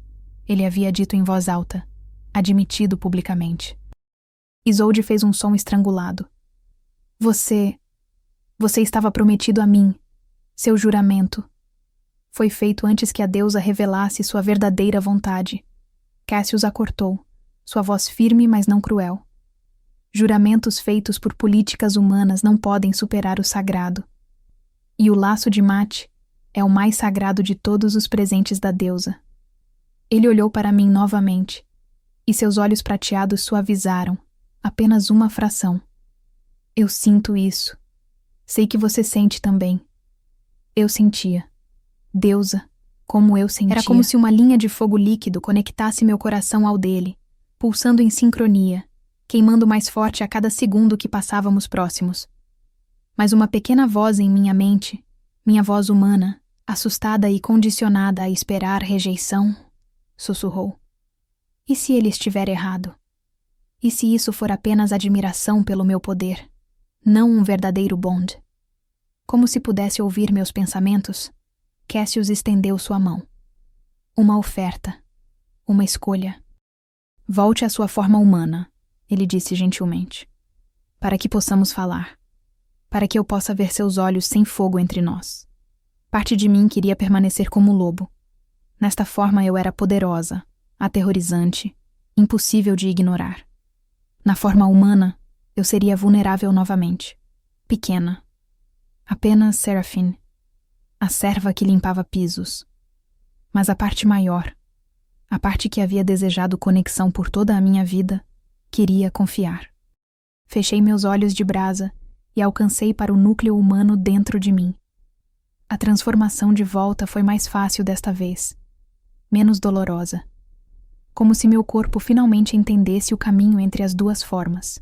ele havia dito em voz alta, admitido publicamente. Isolde fez um som estrangulado. Você estava prometido a mim, seu juramento. Foi feito antes que a deusa revelasse sua verdadeira vontade. Cassius a cortou, sua voz firme, mas não cruel. Juramentos feitos por políticas humanas não podem superar o sagrado. E o laço de mate é o mais sagrado de todos os presentes da deusa. Ele olhou para mim novamente, e seus olhos prateados suavizaram, apenas uma fração. Eu sinto isso. Sei que você sente também. Eu sentia. Deusa, como eu sentia. Era como se uma linha de fogo líquido conectasse meu coração ao dele, pulsando em sincronia, queimando mais forte a cada segundo que passávamos próximos. Mas uma pequena voz em minha mente, minha voz humana, assustada e condicionada a esperar rejeição, sussurrou. E se ele estiver errado? E se isso for apenas admiração pelo meu poder, não um verdadeiro Bond? Como se pudesse ouvir meus pensamentos, Cassius estendeu sua mão. Uma oferta. Uma escolha. Volte à sua forma humana, ele disse gentilmente. Para que possamos falar. Para que eu possa ver seus olhos sem fogo entre nós. Parte de mim queria permanecer como lobo. Nesta forma eu era poderosa, aterrorizante, impossível de ignorar. Na forma humana, eu seria vulnerável novamente. Pequena. Apenas Seraphine, a serva que limpava pisos. Mas a parte maior, a parte que havia desejado conexão por toda a minha vida, queria confiar. Fechei meus olhos de brasa e alcancei para o núcleo humano dentro de mim. A transformação de volta foi mais fácil desta vez, menos dolorosa. Como se meu corpo finalmente entendesse o caminho entre as duas formas.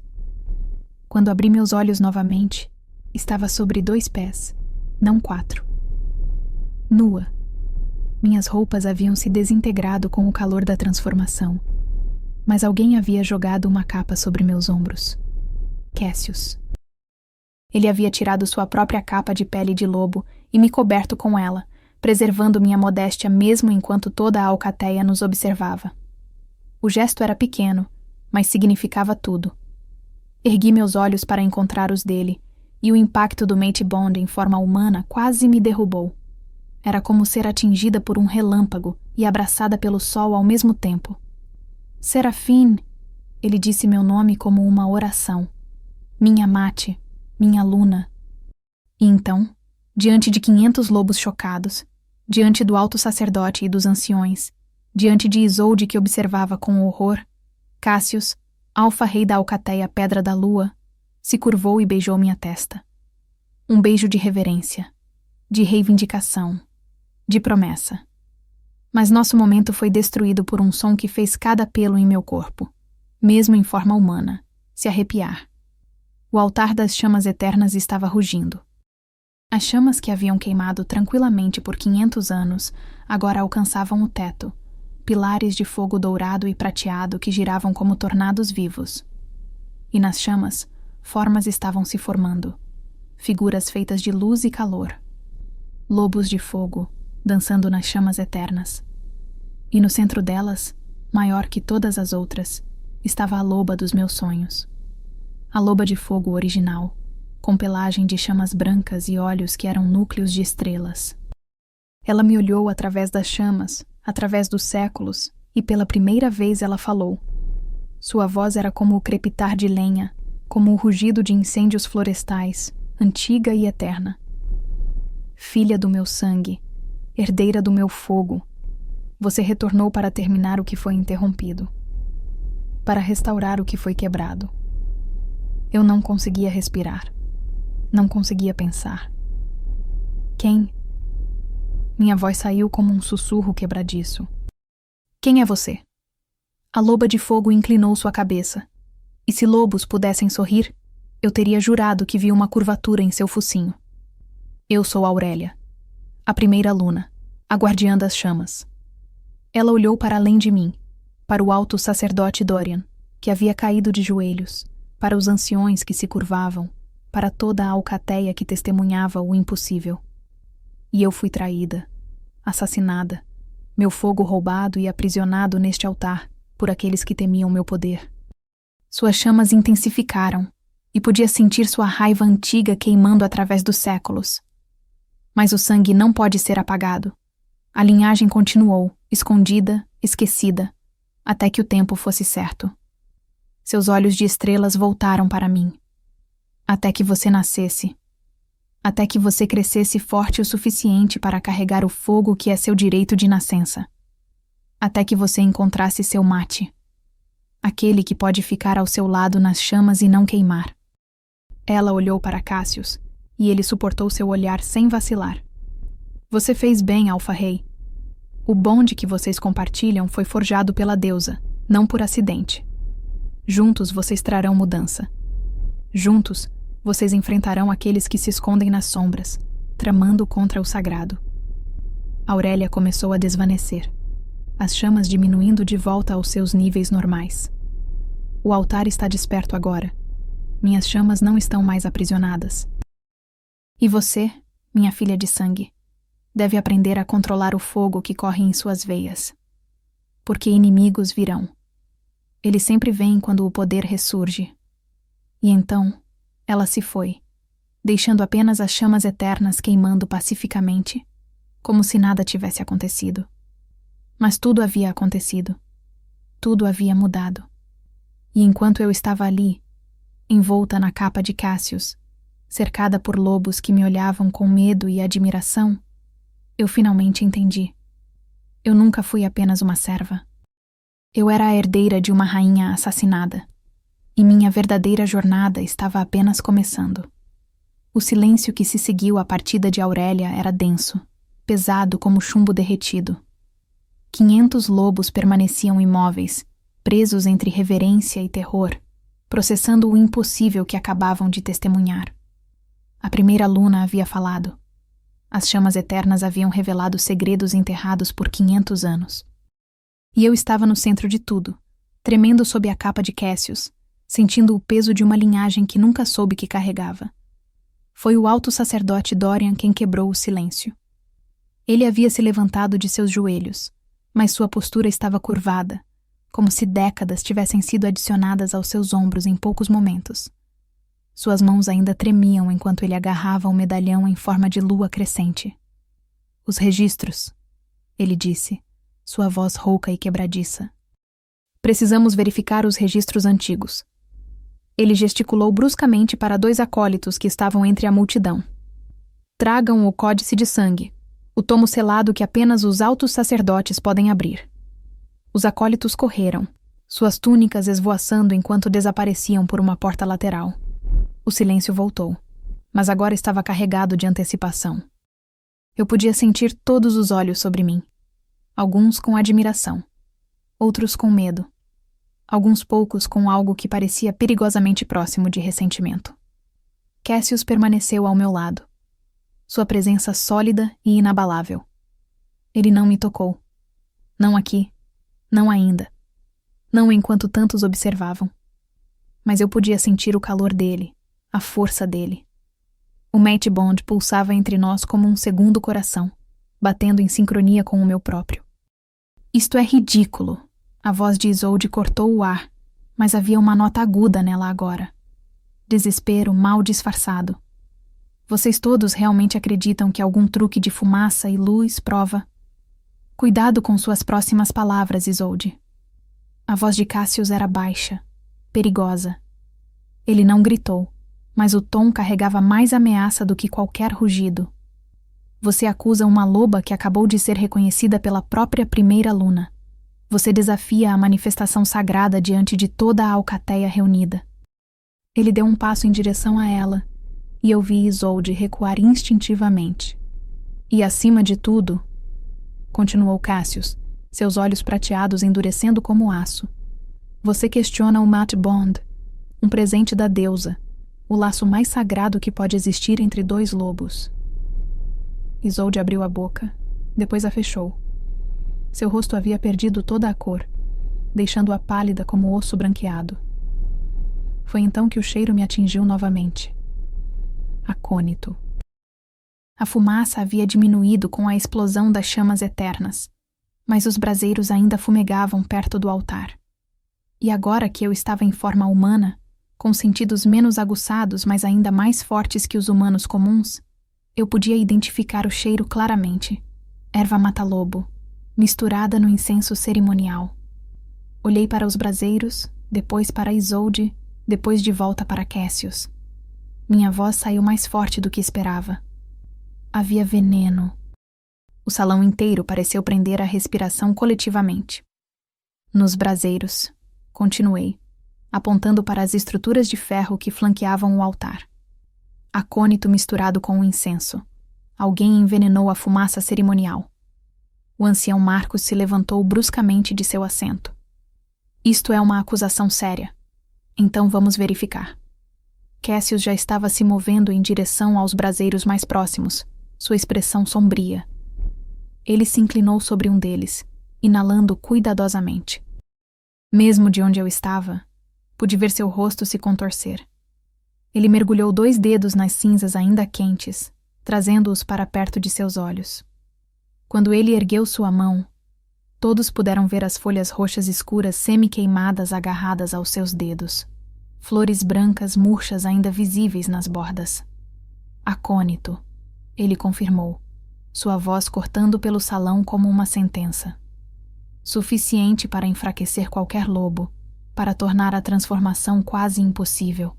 Quando abri meus olhos novamente, estava sobre 2 pés, não 4. Nua. Minhas roupas haviam se desintegrado com o calor da transformação, mas alguém havia jogado uma capa sobre meus ombros. Cassius. Ele havia tirado sua própria capa de pele de lobo e me coberto com ela, preservando minha modéstia mesmo enquanto toda a alcateia nos observava. O gesto era pequeno, mas significava tudo. Ergui meus olhos para encontrar os dele, e o impacto do mate bond em forma humana quase me derrubou. Era como ser atingida por um relâmpago e abraçada pelo sol ao mesmo tempo. Seraphine, ele disse meu nome como uma oração. Minha Mate, minha Luna. E então, diante de 500 lobos chocados, diante do alto sacerdote e dos anciões, diante de Isolde que observava com horror, Cassius, alfa-rei da alcateia Pedra da Lua, se curvou e beijou minha testa. Um beijo de reverência, de reivindicação, de promessa. Mas nosso momento foi destruído por um som que fez cada pelo em meu corpo, mesmo em forma humana, se arrepiar. O altar das chamas eternas estava rugindo. As chamas que haviam queimado tranquilamente por 500 anos agora alcançavam o teto, pilares de fogo dourado e prateado que giravam como tornados vivos. E nas chamas, formas estavam se formando, figuras feitas de luz e calor. Lobos de fogo, dançando nas chamas eternas. E no centro delas, maior que todas as outras, estava a loba dos meus sonhos. A loba de fogo original, com pelagem de chamas brancas e olhos que eram núcleos de estrelas. Ela me olhou através das chamas, através dos séculos, e pela primeira vez ela falou. Sua voz era como o crepitar de lenha, como o rugido de incêndios florestais, antiga e eterna. Filha do meu sangue, herdeira do meu fogo, você retornou para terminar o que foi interrompido, para restaurar o que foi quebrado. Eu não conseguia respirar, não conseguia pensar. Quem? Minha voz saiu como um sussurro quebradiço. Quem é você? A loba de fogo inclinou sua cabeça, e se lobos pudessem sorrir, eu teria jurado que vi uma curvatura em seu focinho. Eu sou Aurélia, a primeira Luna, a guardiã das chamas. Ela olhou para além de mim, para o alto sacerdote Dorian, que havia caído de joelhos, para os anciões que se curvavam, para toda a alcateia que testemunhava o impossível. E eu fui traída, assassinada, meu fogo roubado e aprisionado neste altar por aqueles que temiam meu poder. Suas chamas intensificaram, e podia sentir sua raiva antiga queimando através dos séculos. Mas o sangue não pode ser apagado. A linhagem continuou, escondida, esquecida, até que o tempo fosse certo. Seus olhos de estrelas voltaram para mim. Até que você nascesse. Até que você crescesse forte o suficiente para carregar o fogo que é seu direito de nascença. Até que você encontrasse seu mate. Aquele que pode ficar ao seu lado nas chamas e não queimar. Ela olhou para Cassius, e ele suportou seu olhar sem vacilar. Você fez bem, Alfa-Rei. O bonde que vocês compartilham foi forjado pela deusa, não por acidente. Juntos vocês trarão mudança. Juntos, vocês enfrentarão aqueles que se escondem nas sombras, tramando contra o sagrado. Aurélia começou a desvanecer, as chamas diminuindo de volta aos seus níveis normais. O altar está desperto agora. Minhas chamas não estão mais aprisionadas. E você, minha filha de sangue, deve aprender a controlar o fogo que corre em suas veias. Porque inimigos virão. Eles sempre vêm quando o poder ressurge. E então, ela se foi, deixando apenas as chamas eternas queimando pacificamente, como se nada tivesse acontecido. Mas tudo havia acontecido. Tudo havia mudado. E enquanto eu estava ali, envolta na capa de Cassius, cercada por lobos que me olhavam com medo e admiração, eu finalmente entendi. Eu nunca fui apenas uma serva. Eu era a herdeira de uma rainha assassinada, e minha verdadeira jornada estava apenas começando. O silêncio que se seguiu à partida de Aurélia era denso, pesado como chumbo derretido. 500 lobos permaneciam imóveis, presos entre reverência e terror, processando o impossível que acabavam de testemunhar. A primeira luna havia falado. As chamas eternas haviam revelado segredos enterrados por 500 anos. E eu estava no centro de tudo, tremendo sob a capa de Cassius, sentindo o peso de uma linhagem que nunca soube que carregava. Foi o alto sacerdote Dorian quem quebrou o silêncio. Ele havia se levantado de seus joelhos, mas sua postura estava curvada, como se décadas tivessem sido adicionadas aos seus ombros em poucos momentos. Suas mãos ainda tremiam enquanto ele agarrava um medalhão em forma de lua crescente. Os registros, ele disse, sua voz rouca e quebradiça. Precisamos verificar os registros antigos. Ele gesticulou bruscamente para 2 acólitos que estavam entre a multidão. Tragam o códice de sangue, o tomo selado que apenas os altos sacerdotes podem abrir. Os acólitos correram, suas túnicas esvoaçando enquanto desapareciam por uma porta lateral. O silêncio voltou, mas agora estava carregado de antecipação. Eu podia sentir todos os olhos sobre mim. Alguns com admiração, outros com medo. Alguns poucos com algo que parecia perigosamente próximo de ressentimento. Cassius permaneceu ao meu lado. Sua presença sólida e inabalável. Ele não me tocou. Não aqui. Não ainda. Não enquanto tantos observavam. Mas eu podia sentir o calor dele, a força dele. O Mate Bond pulsava entre nós como um segundo coração, batendo em sincronia com o meu próprio. Isto é ridículo. A voz de Isolde cortou o ar, mas havia uma nota aguda nela agora. Desespero mal disfarçado. Vocês todos realmente acreditam que algum truque de fumaça e luz prova? Cuidado com suas próximas palavras, Isolde. A voz de Cassius era baixa, perigosa. Ele não gritou, mas o tom carregava mais ameaça do que qualquer rugido. Você acusa uma loba que acabou de ser reconhecida pela própria primeira luna. Você desafia a manifestação sagrada diante de toda a alcateia reunida. Ele deu um passo em direção a ela, e eu vi Isolde recuar instintivamente. E acima de tudo, continuou Cassius, seus olhos prateados endurecendo como aço, você questiona o Mate Bond, um presente da deusa, o laço mais sagrado que pode existir entre 2 lobos. Isolde abriu a boca, depois a fechou. Seu rosto havia perdido toda a cor, deixando-a pálida como osso branqueado. Foi então que o cheiro me atingiu novamente. Acônito. A fumaça havia diminuído com a explosão das chamas eternas, mas os braseiros ainda fumegavam perto do altar. E agora que eu estava em forma humana, com sentidos menos aguçados, mas ainda mais fortes que os humanos comuns, eu podia identificar o cheiro claramente. Erva mata-lobo, misturada no incenso cerimonial. Olhei para os braseiros, depois para Isolde, depois de volta para Cassius. Minha voz saiu mais forte do que esperava. Havia veneno. O salão inteiro pareceu prender a respiração coletivamente. Nos braseiros, continuei, apontando para as estruturas de ferro que flanqueavam o altar. Acônito misturado com o incenso. Alguém envenenou a fumaça cerimonial. O ancião Marcos se levantou bruscamente de seu assento. Isto é uma acusação séria. Então vamos verificar. Cassius já estava se movendo em direção aos braseiros mais próximos, sua expressão sombria. Ele se inclinou sobre um deles, inalando cuidadosamente. Mesmo de onde eu estava, pude ver seu rosto se contorcer. Ele mergulhou 2 dedos nas cinzas ainda quentes, trazendo-os para perto de seus olhos. Quando ele ergueu sua mão, todos puderam ver as folhas roxas escuras semi-queimadas agarradas aos seus dedos. Flores brancas murchas ainda visíveis nas bordas. Acônito, ele confirmou, sua voz cortando pelo salão como uma sentença. suficiente para enfraquecer qualquer lobo, para tornar a transformação quase impossível.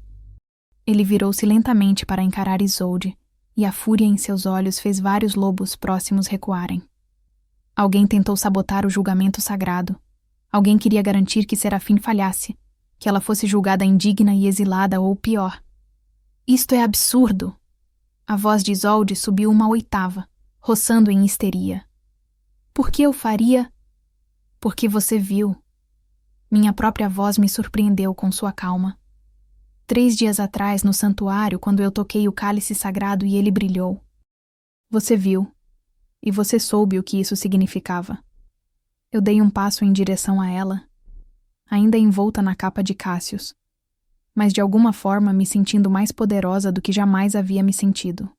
Ele virou-se lentamente para encarar Isolde, e a fúria em seus olhos fez vários lobos próximos recuarem. Alguém tentou sabotar o julgamento sagrado. Alguém queria garantir que Serafim falhasse, que ela fosse julgada indigna e exilada ou pior. Isto é absurdo! A voz de Isolde subiu uma oitava, roçando em histeria. Por que eu faria? Porque você viu. Minha própria voz me surpreendeu com sua calma. 3 dias atrás, no santuário, quando eu toquei o cálice sagrado e ele brilhou. Você viu. E você soube o que isso significava. Eu dei um passo em direção a ela, ainda envolta na capa de Cássius, mas de alguma forma me sentindo mais poderosa do que jamais havia me sentido.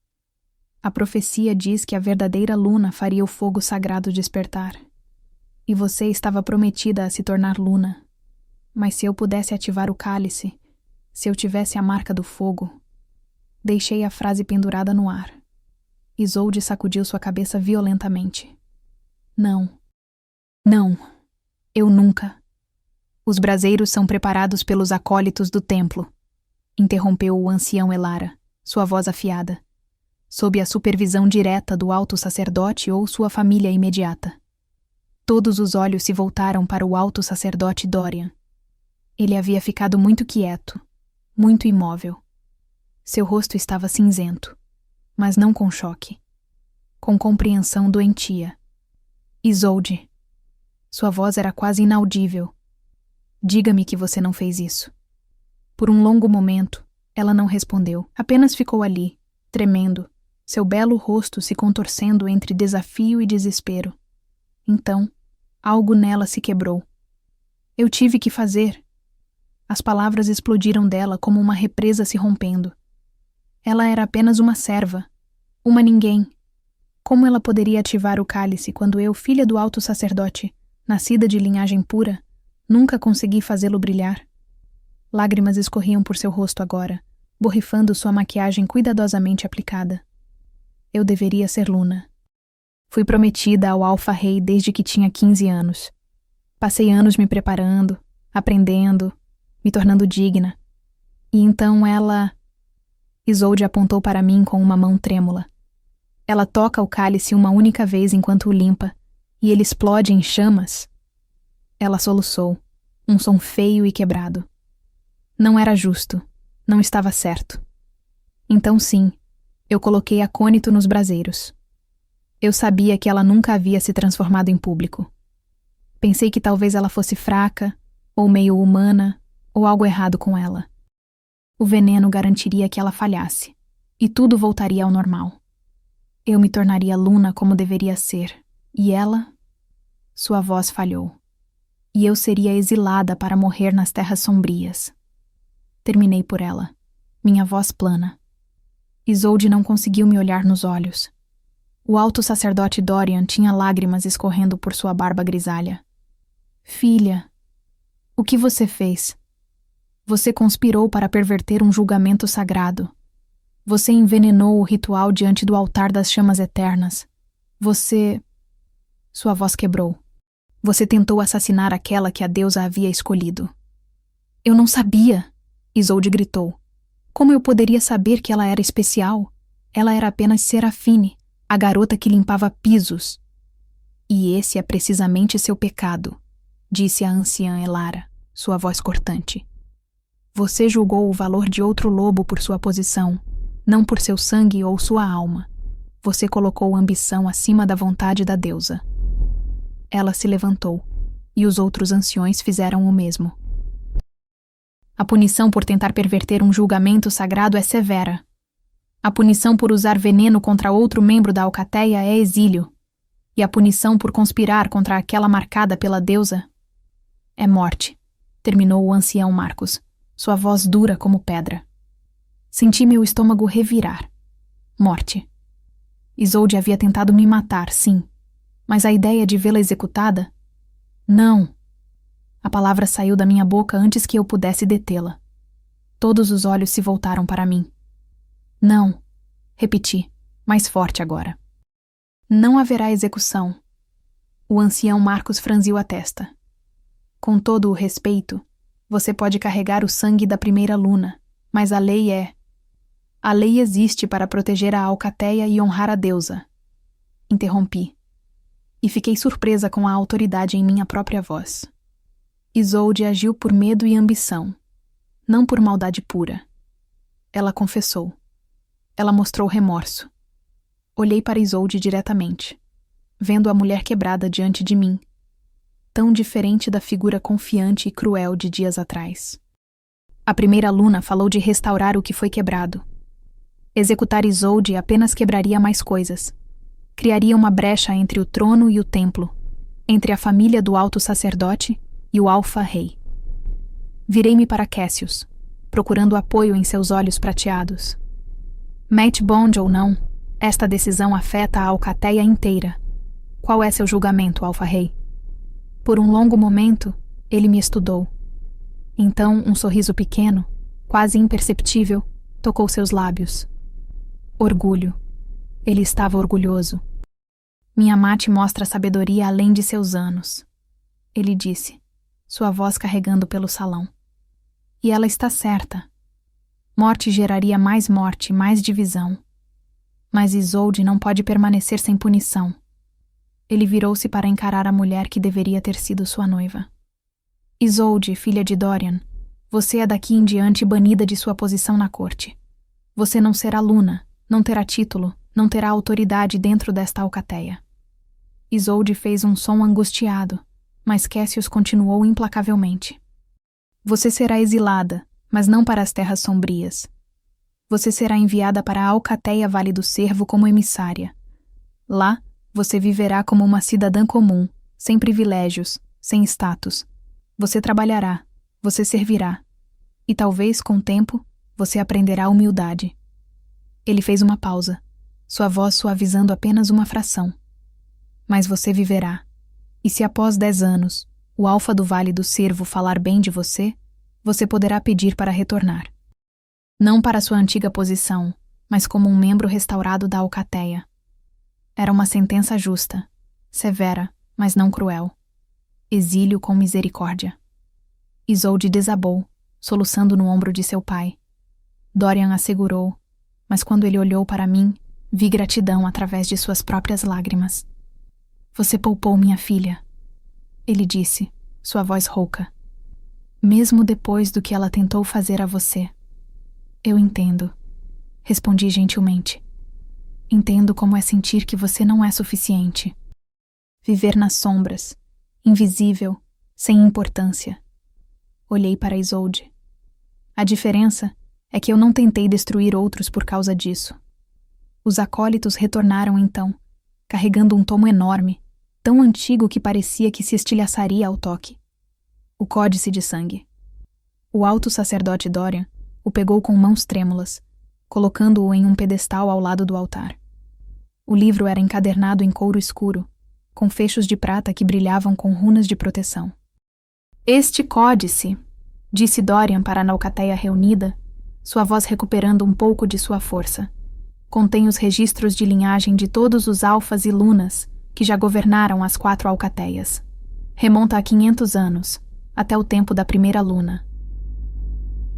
A profecia diz que a verdadeira Luna faria o fogo sagrado despertar. E você estava prometida a se tornar Luna. Mas se eu pudesse ativar o cálice, se eu tivesse a marca do fogo... Deixei a frase pendurada no ar. Isolde sacudiu sua cabeça violentamente. Não. Não. Eu nunca. Os braseiros são preparados pelos acólitos do templo, interrompeu o ancião Elara, sua voz afiada, sob a supervisão direta do alto sacerdote ou sua família imediata. Todos os olhos se voltaram para o alto sacerdote Dorian. Ele havia ficado muito quieto, muito imóvel. Seu rosto estava cinzento, mas não com choque, com compreensão doentia. Isolde. Sua voz era quase inaudível. Diga-me que você não fez isso. Por um longo momento, ela não respondeu, apenas ficou ali, tremendo, seu belo rosto se contorcendo entre desafio e desespero. Então, algo nela se quebrou. Eu tive que fazer. As palavras explodiram dela como uma represa se rompendo. Ela era apenas uma serva, uma ninguém. Como ela poderia ativar o cálice quando eu, filha do alto sacerdote, nascida de linhagem pura, nunca consegui fazê-lo brilhar? Lágrimas escorriam por seu rosto agora, borrifando sua maquiagem cuidadosamente aplicada. Eu deveria ser Luna. Fui prometida ao Alfa-Rei desde que tinha 15 anos. Passei anos me preparando, aprendendo, me tornando digna. E então ela... Isolde apontou para mim com uma mão trêmula. Ela toca o cálice uma única vez enquanto o limpa, e ele explode em chamas. Ela soluçou, um som feio e quebrado. Não era justo, não estava certo. Então sim, eu coloquei acônito nos braseiros. Eu sabia que ela nunca havia se transformado em público. Pensei que talvez ela fosse fraca, ou meio humana, ou algo errado com ela. O veneno garantiria que ela falhasse, e tudo voltaria ao normal. Eu me tornaria Luna como deveria ser, e ela... Sua voz falhou. E eu seria exilada para morrer nas terras sombrias. Terminei por ela, minha voz plana. Isolde não conseguiu me olhar nos olhos. O alto sacerdote Dorian tinha lágrimas escorrendo por sua barba grisalha. Filha, o que você fez? Você conspirou para perverter um julgamento sagrado. Você envenenou o ritual diante do altar das chamas eternas. Você... Sua voz quebrou. Você tentou assassinar aquela que a deusa havia escolhido. Eu não sabia, Isolde gritou. Como eu poderia saber que ela era especial? Ela era apenas Serafine, a garota que limpava pisos. E esse é precisamente seu pecado, disse a anciã Elara, sua voz cortante. Você julgou o valor de outro lobo por sua posição, não por seu sangue ou sua alma. Você colocou ambição acima da vontade da deusa. Ela se levantou, e os outros anciões fizeram o mesmo. A punição por tentar perverter um julgamento sagrado é severa. A punição por usar veneno contra outro membro da alcateia é exílio. E a punição por conspirar contra aquela marcada pela deusa é morte, terminou o ancião Marcos, sua voz dura como pedra. Senti meu estômago revirar. Morte. Isolde havia tentado me matar, sim. Mas a ideia de vê-la executada? Não. A palavra saiu da minha boca antes que eu pudesse detê-la. Todos os olhos se voltaram para mim. Não. Repeti, mais forte agora. Não haverá execução. O ancião Marcos franziu a testa. Com todo o respeito, você pode carregar o sangue da primeira luna, mas a lei é... A lei existe para proteger a alcateia e honrar a deusa. Interrompi. E fiquei surpresa com a autoridade em minha própria voz. Isolde agiu por medo e ambição, não por maldade pura. Ela confessou. Ela mostrou remorso. Olhei para Isolde diretamente, vendo a mulher quebrada diante de mim, tão diferente da figura confiante e cruel de dias atrás. A primeira luna falou de restaurar o que foi quebrado. Executar Isolde apenas quebraria mais coisas. Criaria uma brecha entre o trono e o templo, entre a família do alto sacerdote e o alfa-rei. Virei-me para Cassius, procurando apoio em seus olhos prateados. Matt Bond ou não, esta decisão afeta a alcateia inteira. Qual é seu julgamento, alfa-rei? Por um longo momento, ele me estudou. Então, um sorriso pequeno, quase imperceptível, tocou seus lábios. Orgulho. Ele estava orgulhoso. Minha mate mostra sabedoria além de seus anos. Ele disse, sua voz carregando pelo salão. E ela está certa. Morte geraria mais morte, mais divisão. Mas Isolde não pode permanecer sem punição. Ele virou-se para encarar a mulher que deveria ter sido sua noiva. Isolde, filha de Dorian, você é daqui em diante banida de sua posição na corte. Você não será luna, não terá título, não terá autoridade dentro desta alcateia. Isolde fez um som angustiado, mas Cassius continuou implacavelmente. Você será exilada, mas não para as terras sombrias. Você será enviada para a alcateia Vale do Cervo como emissária. Lá, você viverá como uma cidadã comum, sem privilégios, sem status. Você trabalhará, você servirá. E talvez, com o tempo, você aprenderá humildade. Ele fez uma pausa, sua voz suavizando apenas uma fração. Mas você viverá. E se após 10 anos, o alfa do Vale do Cervo falar bem de você, você poderá pedir para retornar. Não para sua antiga posição, mas como um membro restaurado da alcateia. Era uma sentença justa, severa, mas não cruel. Exílio com misericórdia. Isolde desabou, soluçando no ombro de seu pai. Dorian a segurou, mas quando ele olhou para mim, vi gratidão através de suas próprias lágrimas. Você poupou minha filha, ele disse, sua voz rouca. Mesmo depois do que ela tentou fazer a você. Eu entendo, respondi gentilmente. Entendo como é sentir que você não é suficiente. Viver nas sombras, invisível, sem importância. Olhei para Isolde. A diferença é que eu não tentei destruir outros por causa disso. Os acólitos retornaram então, carregando um tomo enorme, tão antigo que parecia que se estilhaçaria ao toque. O códice de sangue. O alto sacerdote Dorian o pegou com mãos trêmulas, colocando-o em um pedestal ao lado do altar. O livro era encadernado em couro escuro, com fechos de prata que brilhavam com runas de proteção. Este códice, disse Dorian para a alcateia reunida, sua voz recuperando um pouco de sua força, contém os registros de linhagem de todos os alfas e lunas que já governaram as 4 alcateias. Remonta a 500 anos, até o tempo da primeira luna.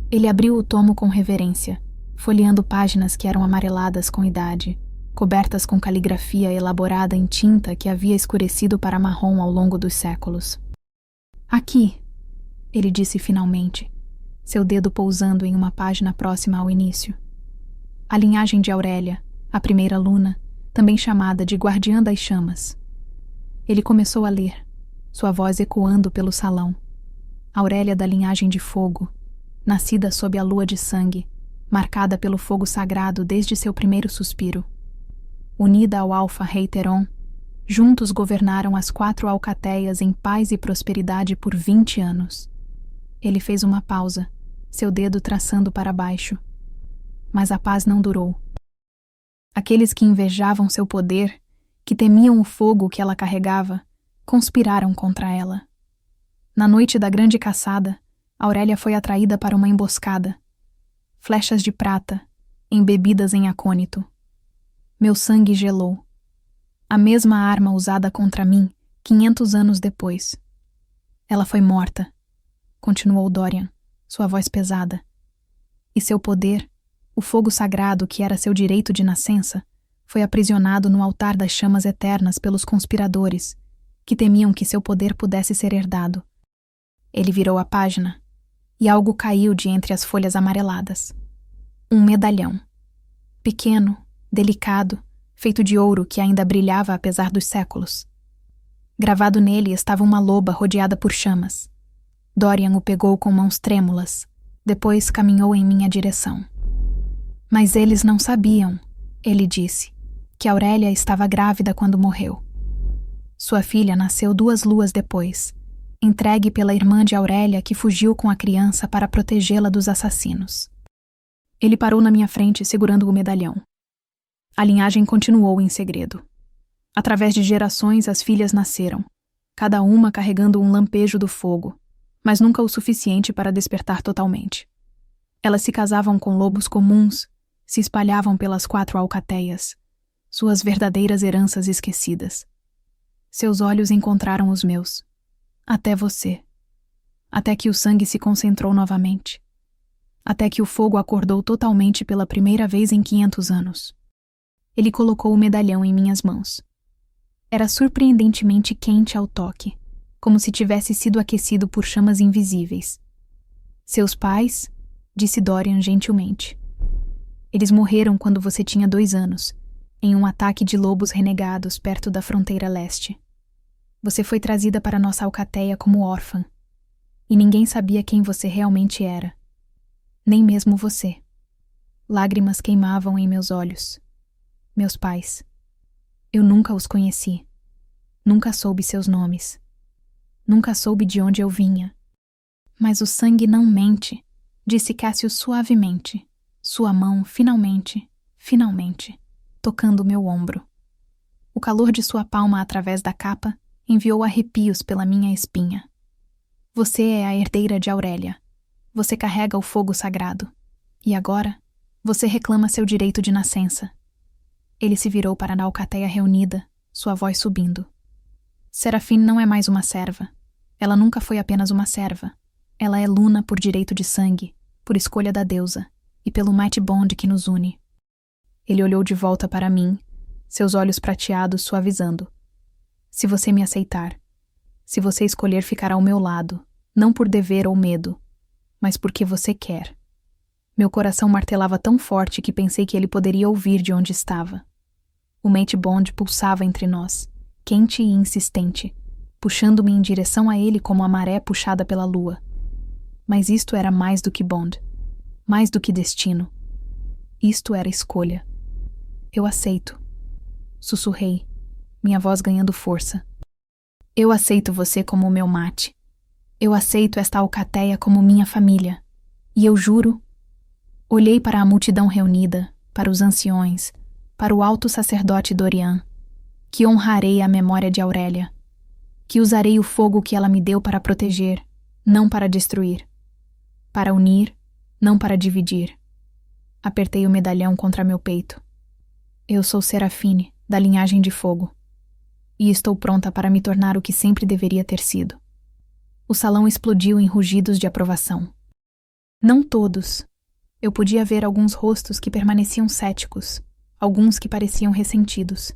Ele abriu o tomo com reverência, folheando páginas que eram amareladas com idade, cobertas com caligrafia elaborada em tinta que havia escurecido para marrom ao longo dos séculos. Aqui, ele disse finalmente, seu dedo pousando em uma página próxima ao início. A linhagem de Aurélia, a primeira luna, também chamada de Guardiã das Chamas. Ele começou a ler, sua voz ecoando pelo salão. Aurélia da linhagem de fogo, nascida sob a lua de sangue, marcada pelo fogo sagrado desde seu primeiro suspiro. Unida ao alfa-rei Teron, juntos governaram as 4 alcateias em paz e prosperidade por 20 anos. Ele fez uma pausa, seu dedo traçando para baixo. Mas a paz não durou. Aqueles que invejavam seu poder, que temiam o fogo que ela carregava, conspiraram contra ela. Na noite da grande caçada, Aurélia foi atraída para uma emboscada. Flechas de prata, embebidas em acônito. Meu sangue gelou. A mesma arma usada contra mim 500 anos depois. Ela foi morta, continuou Dorian, sua voz pesada. E seu poder, o fogo sagrado que era seu direito de nascença, foi aprisionado no altar das chamas eternas pelos conspiradores, que temiam que seu poder pudesse ser herdado. Ele virou a página, e algo caiu de entre as folhas amareladas. Um medalhão. Pequeno, delicado, feito de ouro que ainda brilhava apesar dos séculos. Gravado nele estava uma loba rodeada por chamas. Dorian o pegou com mãos trêmulas, depois caminhou em minha direção. Mas eles não sabiam, ele disse, que Aurélia estava grávida quando morreu. Sua filha nasceu 2 luas depois, entregue pela irmã de Aurélia que fugiu com a criança para protegê-la dos assassinos. Ele parou na minha frente segurando o medalhão. A linhagem continuou em segredo. Através de gerações as filhas nasceram, cada uma carregando um lampejo do fogo, mas nunca o suficiente para despertar totalmente. Elas se casavam com lobos comuns, se espalhavam pelas 4 alcateias, suas verdadeiras heranças esquecidas. Seus olhos encontraram os meus. Até você. Até que o sangue se concentrou novamente. Até que o fogo acordou totalmente pela primeira vez em 500 anos. Ele colocou o medalhão em minhas mãos. Era surpreendentemente quente ao toque, como se tivesse sido aquecido por chamas invisíveis. Seus pais, disse Dorian gentilmente. Eles morreram quando você tinha 2 anos, em um ataque de lobos renegados perto da fronteira leste. Você foi trazida para nossa alcateia como órfã, e ninguém sabia quem você realmente era. Nem mesmo você. Lágrimas queimavam em meus olhos. Meus pais. Eu nunca os conheci. Nunca soube seus nomes. Nunca soube de onde eu vinha. Mas o sangue não mente, disse Cassius suavemente, sua mão finalmente, tocando meu ombro. O calor de sua palma através da capa enviou arrepios pela minha espinha. Você é a herdeira de Aurélia. Você carrega o fogo sagrado. E agora, você reclama seu direito de nascença. Ele se virou para a alcateia reunida, sua voz subindo. Serafine não é mais uma serva. Ela nunca foi apenas uma serva. Ela é Luna por direito de sangue, por escolha da deusa, e pelo mighty bond que nos une. Ele olhou de volta para mim, seus olhos prateados suavizando. Se você me aceitar, se você escolher ficar ao meu lado, não por dever ou medo, mas porque você quer. Meu coração martelava tão forte que pensei que ele poderia ouvir de onde estava. O mighty bond pulsava entre nós, quente e insistente, puxando-me em direção a ele como a maré puxada pela lua. Mas isto era mais do que bond, mais do que destino. Isto era escolha. Eu aceito. Sussurrei, minha voz ganhando força. Eu aceito você como o meu mate. Eu aceito esta alcateia como minha família. E eu juro... Olhei para a multidão reunida, para os anciões, para o alto sacerdote Dorian, que honrarei a memória de Aurélia, que usarei o fogo que ela me deu para proteger, não para destruir, para unir, não para dividir. Apertei o medalhão contra meu peito. Eu sou Serafine, da linhagem de fogo, e estou pronta para me tornar o que sempre deveria ter sido. O salão explodiu em rugidos de aprovação. Não todos. Eu podia ver alguns rostos que permaneciam céticos, alguns que pareciam ressentidos.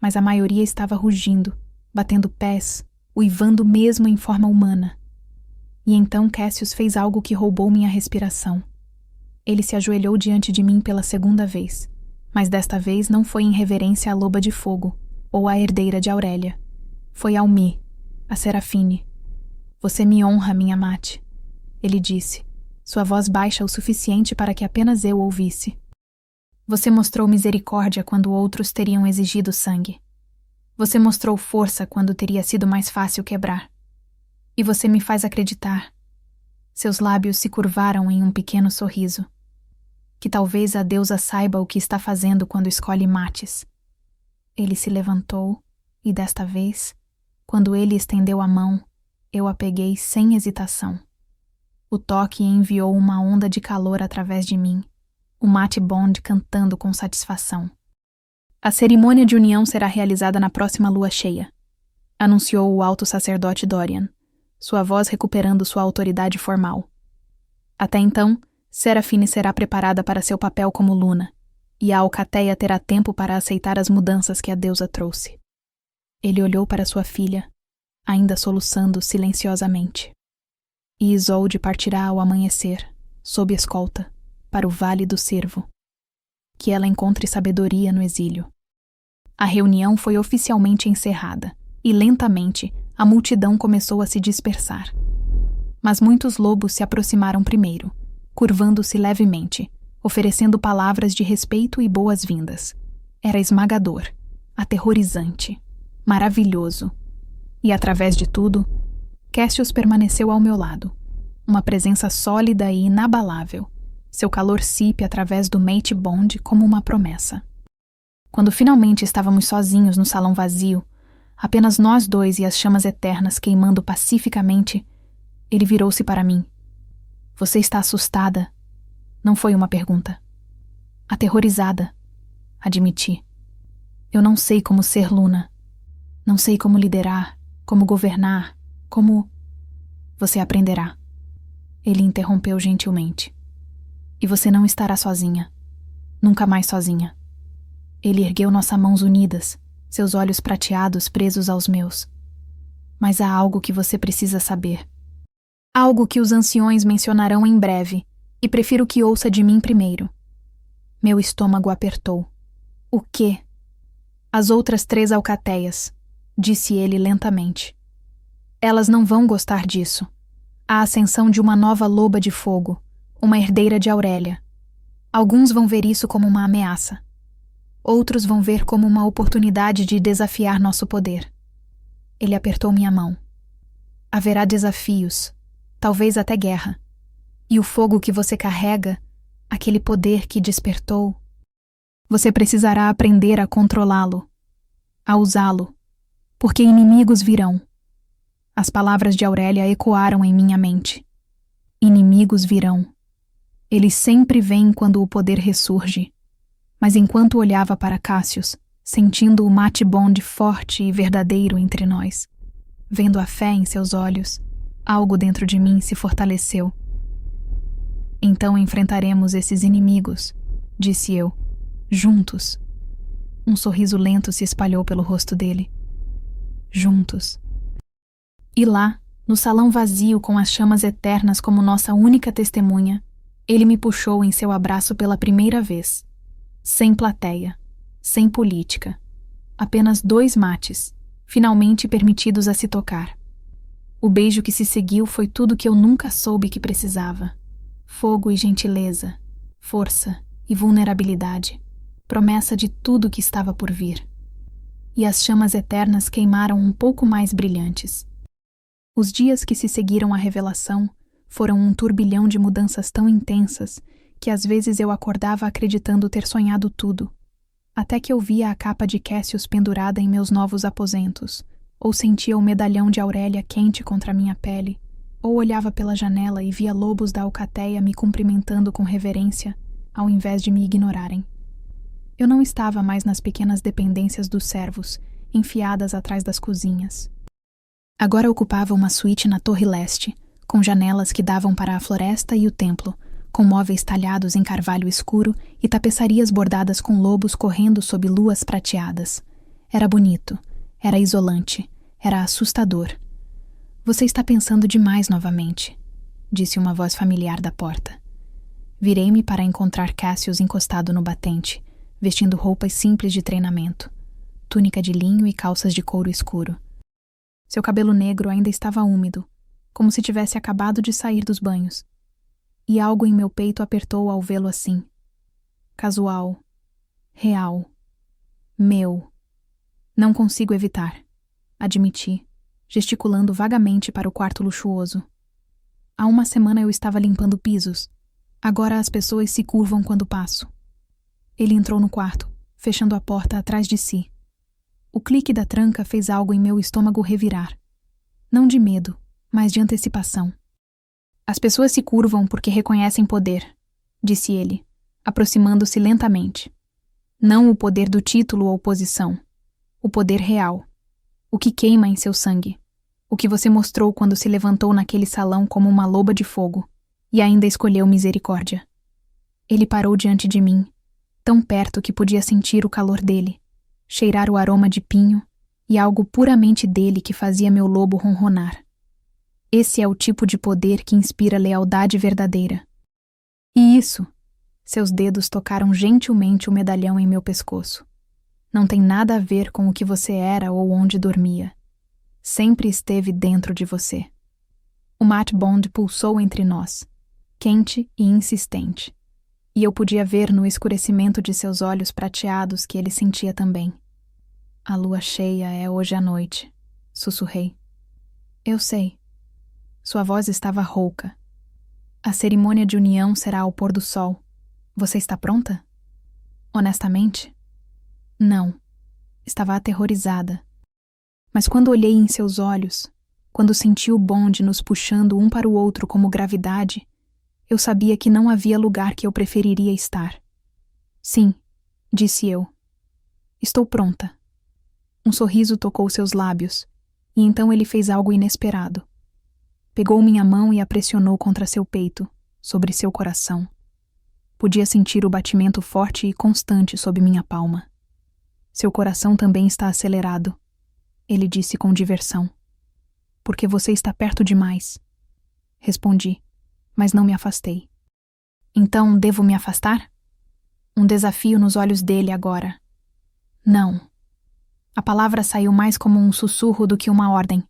Mas a maioria estava rugindo, batendo pés, uivando mesmo em forma humana. E então Cassius fez algo que roubou minha respiração. Ele se ajoelhou diante de mim pela 2ª vez, mas desta vez não foi em reverência à loba de fogo, ou à herdeira de Aurélia. Foi ao Mi, a Serafine. Você me honra, minha mate, ele disse, sua voz baixa o suficiente para que apenas eu ouvisse. Você mostrou misericórdia quando outros teriam exigido sangue. Você mostrou força quando teria sido mais fácil quebrar. E você me faz acreditar. Seus lábios se curvaram em um pequeno sorriso. Que talvez a deusa saiba o que está fazendo quando escolhe mates. Ele se levantou e desta vez, quando ele estendeu a mão, eu a peguei sem hesitação. O toque enviou uma onda de calor através de mim, o mighty bond cantando com satisfação. A cerimônia de união será realizada na próxima lua cheia. anunciou o alto sacerdote Dorian, sua voz recuperando sua autoridade formal. Até então, Serafine será preparada para seu papel como Luna, e a Alcateia terá tempo para aceitar as mudanças que a deusa trouxe. Ele olhou para sua filha, ainda soluçando silenciosamente. E Isolde partirá ao amanhecer, sob escolta, para o Vale do Cervo. Que ela encontre sabedoria no exílio. A reunião foi oficialmente encerrada, e lentamente a multidão começou a se dispersar. Mas muitos lobos se aproximaram primeiro, curvando-se levemente, oferecendo palavras de respeito e boas-vindas. Era esmagador, aterrorizante, maravilhoso. E através de tudo, Cassius permaneceu ao meu lado, uma presença sólida e inabalável, seu calor cipe através do mate bond como uma promessa. Quando finalmente estávamos sozinhos no salão vazio, apenas nós dois e as chamas eternas queimando pacificamente, ele virou-se para mim. Você está assustada? Não foi uma pergunta. Aterrorizada, admiti. Eu não sei como ser Luna. Não sei como liderar, como governar, como... Você aprenderá. Ele interrompeu gentilmente. E você não estará sozinha. Nunca mais sozinha. Ele ergueu nossas mãos unidas, seus olhos prateados presos aos meus. Mas há algo que você precisa saber. Algo que os anciões mencionarão em breve, e prefiro que ouça de mim primeiro. Meu estômago apertou. O quê? As outras 3 alcateias, disse ele lentamente. Elas não vão gostar disso. A ascensão de uma nova loba de fogo, uma herdeira de Aurélia. Alguns vão ver isso como uma ameaça. Outros vão ver como uma oportunidade de desafiar nosso poder. Ele apertou minha mão. Haverá desafios, talvez até guerra. E o fogo que você carrega, aquele poder que despertou, você precisará aprender a controlá-lo, a usá-lo, porque inimigos virão. As palavras de Aurélia ecoaram em minha mente. Inimigos virão. Eles sempre vêm quando o poder ressurge. Mas enquanto olhava para Cassius, sentindo o mate bond forte e verdadeiro entre nós, vendo a fé em seus olhos, algo dentro de mim se fortaleceu. Então enfrentaremos esses inimigos, disse eu, juntos. Um sorriso lento se espalhou pelo rosto dele. Juntos. E lá, no salão vazio com as chamas eternas como nossa única testemunha, ele me puxou em seu abraço pela primeira vez. Sem plateia, sem política. Apenas 2 mates, finalmente permitidos a se tocar. O beijo que se seguiu foi tudo que eu nunca soube que precisava. Fogo e gentileza, força e vulnerabilidade, promessa de tudo que estava por vir. E as chamas eternas queimaram um pouco mais brilhantes. Os dias que se seguiram à revelação foram um turbilhão de mudanças tão intensas que às vezes eu acordava acreditando ter sonhado tudo, até que eu via a capa de Cassius pendurada em meus novos aposentos, ou sentia o medalhão de Aurélia quente contra minha pele, ou olhava pela janela e via lobos da alcateia me cumprimentando com reverência, ao invés de me ignorarem. Eu não estava mais nas pequenas dependências dos servos, enfiadas atrás das cozinhas. Agora ocupava uma suíte na Torre Leste, com janelas que davam para a floresta e o templo, com móveis talhados em carvalho escuro e tapeçarias bordadas com lobos correndo sob luas prateadas. Era bonito, era isolante, era assustador. Você está pensando demais novamente, disse uma voz familiar da porta. Virei-me para encontrar Cassius encostado no batente, vestindo roupas simples de treinamento, túnica de linho e calças de couro escuro. Seu cabelo negro ainda estava úmido, como se tivesse acabado de sair dos banhos. E algo em meu peito apertou ao vê-lo assim. Casual. Real. Meu. Não consigo evitar, admiti, gesticulando vagamente para o quarto luxuoso. Há uma semana eu estava limpando pisos. Agora as pessoas se curvam quando passo. Ele entrou no quarto, fechando a porta atrás de si. O clique da tranca fez algo em meu estômago revirar. Não de medo, mas de antecipação. As pessoas se curvam porque reconhecem poder, disse ele, aproximando-se lentamente. Não o poder do título ou posição. O poder real. O que queima em seu sangue? O que você mostrou quando se levantou naquele salão como uma loba de fogo e ainda escolheu misericórdia? Ele parou diante de mim, tão perto que podia sentir o calor dele, cheirar o aroma de pinho e algo puramente dele que fazia meu lobo ronronar. Esse é o tipo de poder que inspira lealdade verdadeira. E isso, seus dedos tocaram gentilmente o medalhão em meu pescoço. Não tem nada a ver com o que você era ou onde dormia. Sempre esteve dentro de você. O Matt Bond pulsou entre nós, quente e insistente, e eu podia ver no escurecimento de seus olhos prateados que ele sentia também. A lua cheia é hoje à noite, sussurrei. Eu sei. Sua voz estava rouca. A cerimônia de união será ao pôr do sol. Você está pronta? Honestamente? Não. Estava aterrorizada. Mas quando olhei em seus olhos, quando senti o bonde nos puxando um para o outro como gravidade, eu sabia que não havia lugar que eu preferiria estar. Sim, disse eu. Estou pronta. Um sorriso tocou seus lábios, e então ele fez algo inesperado. Pegou minha mão e a pressionou contra seu peito, sobre seu coração. Podia sentir o batimento forte e constante sob minha palma. Seu coração também está acelerado, ele disse com diversão. Porque você está perto demais. Respondi, mas não me afastei. Então devo me afastar? Um desafio nos olhos dele agora. Não. A palavra saiu mais como um sussurro do que uma ordem.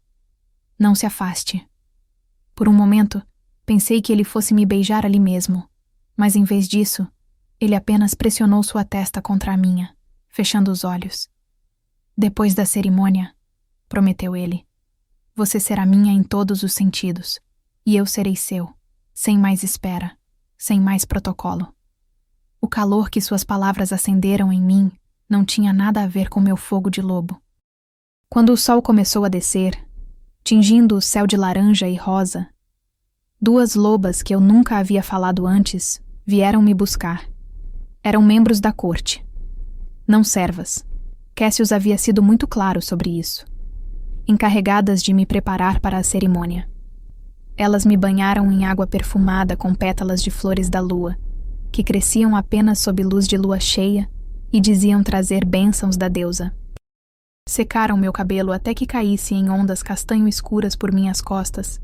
Não se afaste. Por um momento, pensei que ele fosse me beijar ali mesmo, mas em vez disso, ele apenas pressionou sua testa contra a minha, fechando os olhos. Depois da cerimônia, prometeu ele, você será minha em todos os sentidos, e eu serei seu, sem mais espera, sem mais protocolo. O calor que suas palavras acenderam em mim não tinha nada a ver com meu fogo de lobo. Quando o sol começou a descer, tingindo o céu de laranja e rosa, duas lobas que eu nunca havia falado antes vieram me buscar. Eram membros da corte. Não servas. Cassius havia sido muito claro sobre isso. Encarregadas de me preparar para a cerimônia. Elas me banharam em água perfumada com pétalas de flores da lua, que cresciam apenas sob luz de lua cheia e diziam trazer bênçãos da deusa. Secaram meu cabelo até que caísse em ondas castanho escuras por minhas costas.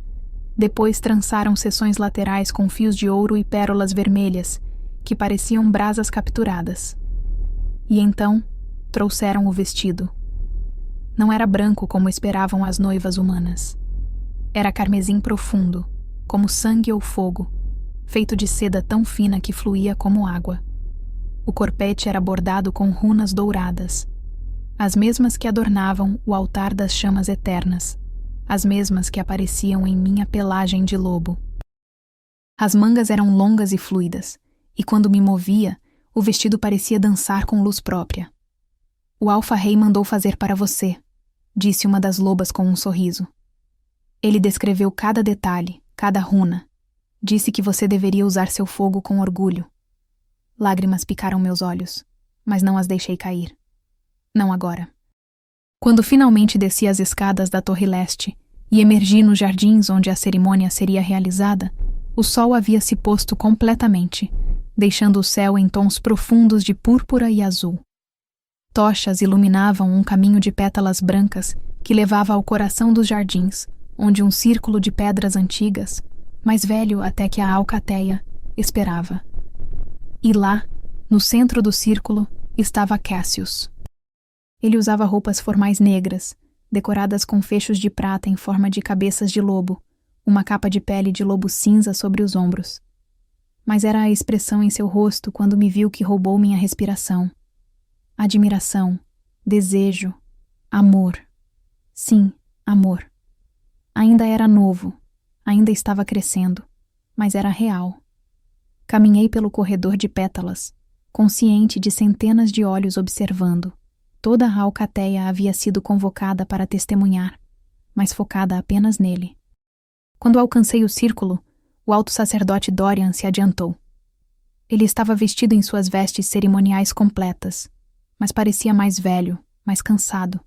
Depois trançaram seções laterais com fios de ouro e pérolas vermelhas, que pareciam brasas capturadas. E então, trouxeram o vestido. Não era branco como esperavam as noivas humanas. Era carmesim profundo, como sangue ou fogo, feito de seda tão fina que fluía como água. O corpete era bordado com runas douradas, as mesmas que adornavam o altar das chamas eternas, as mesmas que apareciam em minha pelagem de lobo. As mangas eram longas e fluidas, e quando me movia, o vestido parecia dançar com luz própria. O alfa-rei mandou fazer para você, disse uma das lobas com um sorriso. Ele descreveu cada detalhe, cada runa. Disse que você deveria usar seu fogo com orgulho. Lágrimas picaram meus olhos, mas não as deixei cair. Não agora. Quando finalmente desci as escadas da Torre Leste e emergi nos jardins onde a cerimônia seria realizada, o sol havia se posto completamente, deixando o céu em tons profundos de púrpura e azul. Tochas iluminavam um caminho de pétalas brancas que levava ao coração dos jardins, onde um círculo de pedras antigas, mais velho até que a alcateia, esperava. E lá, no centro do círculo, estava Cassius. Ele usava roupas formais negras, decoradas com fechos de prata em forma de cabeças de lobo, uma capa de pele de lobo cinza sobre os ombros. Mas era a expressão em seu rosto quando me viu que roubou minha respiração. Admiração, desejo, amor. Sim, amor. Ainda era novo, ainda estava crescendo, mas era real. Caminhei pelo corredor de pétalas, consciente de centenas de olhos observando. Toda a alcateia havia sido convocada para testemunhar, mas focada apenas nele. Quando alcancei o círculo, o alto sacerdote Dorian se adiantou. Ele estava vestido em suas vestes cerimoniais completas, mas parecia mais velho, mais cansado.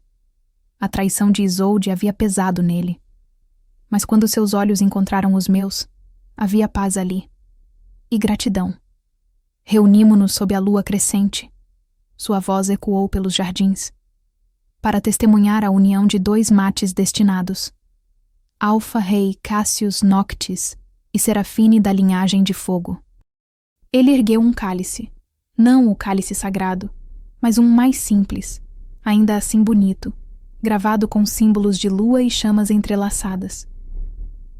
A traição de Isolde havia pesado nele. Mas quando seus olhos encontraram os meus, havia paz ali. E gratidão. Reunimo-nos sob a lua crescente. Sua voz ecoou pelos jardins, para testemunhar a união de dois mates destinados. Alfa Rei Cassius Noctis e Serafine da linhagem de fogo. Ele ergueu um cálice, não o cálice sagrado, mas um mais simples, ainda assim bonito, gravado com símbolos de lua e chamas entrelaçadas.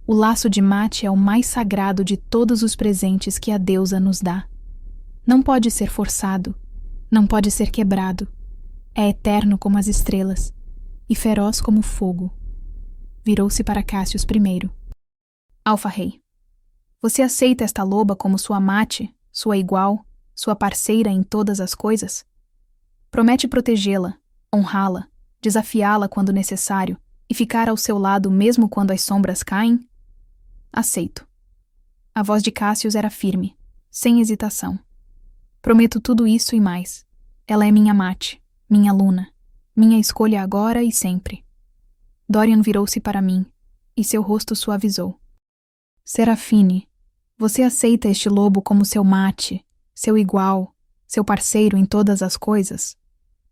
O laço de mate é o mais sagrado de todos os presentes que a deusa nos dá. Não pode ser forçado, não pode ser quebrado. É eterno como as estrelas e feroz como o fogo. Virou-se para Cassius primeiro. Alfa Rei, você aceita esta loba como sua mate, sua igual, sua parceira em todas as coisas? Promete protegê-la, honrá-la, desafiá-la quando necessário e ficar ao seu lado mesmo quando as sombras caem? Aceito. A voz de Cassius era firme, sem hesitação. Prometo tudo isso e mais. Ela é minha mate, minha Luna, minha escolha agora e sempre. Dorian virou-se para mim, e seu rosto suavizou. Serafine, você aceita este lobo como seu mate, seu igual, seu parceiro em todas as coisas?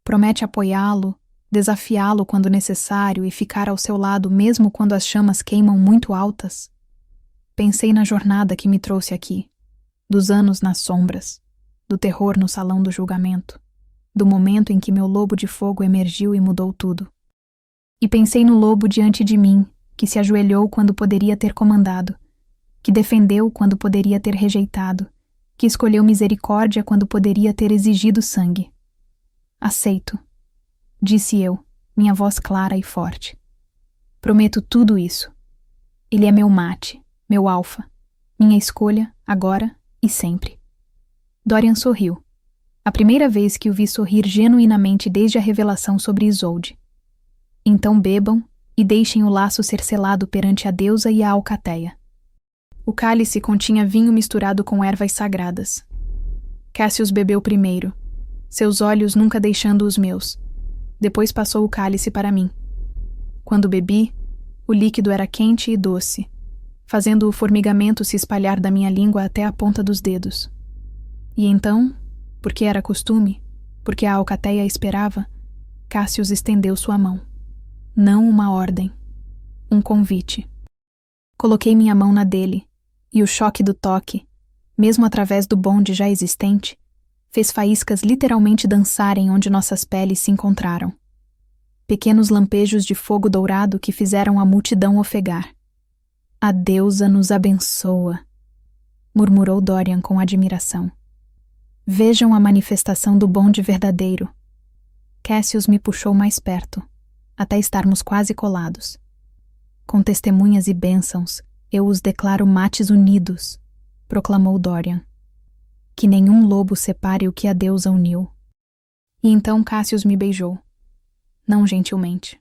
Promete apoiá-lo, desafiá-lo quando necessário e ficar ao seu lado mesmo quando as chamas queimam muito altas? Pensei na jornada que me trouxe aqui, dos anos nas sombras, do terror no salão do julgamento, do momento em que meu lobo de fogo emergiu e mudou tudo. E pensei no lobo diante de mim, que se ajoelhou quando poderia ter comandado, que defendeu quando poderia ter rejeitado, que escolheu misericórdia quando poderia ter exigido sangue. Aceito, disse eu, minha voz clara e forte. Prometo tudo isso. Ele é meu mate, meu alfa, minha escolha, agora e sempre. Dorian sorriu. A primeira vez que o vi sorrir genuinamente desde a revelação sobre Isolde. Então bebam e deixem o laço ser selado perante a deusa e a alcateia. O cálice continha vinho misturado com ervas sagradas. Cassius bebeu primeiro, seus olhos nunca deixando os meus. Depois passou o cálice para mim. Quando bebi, o líquido era quente e doce, fazendo o formigamento se espalhar da minha língua até a ponta dos dedos. E então, porque era costume, porque a alcateia esperava, Cassius estendeu sua mão. Não uma ordem, um convite. Coloquei minha mão na dele, e o choque do toque, mesmo através do bonde já existente, fez faíscas literalmente dançarem onde nossas peles se encontraram. Pequenos lampejos de fogo dourado que fizeram a multidão ofegar. A deusa nos abençoa, murmurou Dorian com admiração. Vejam a manifestação do bonde verdadeiro. Cassius me puxou mais perto, até estarmos quase colados. Com testemunhas e bênçãos, eu os declaro mates unidos, proclamou Dorian. Que nenhum lobo separe o que a deusa uniu. E então Cassius me beijou. Não gentilmente,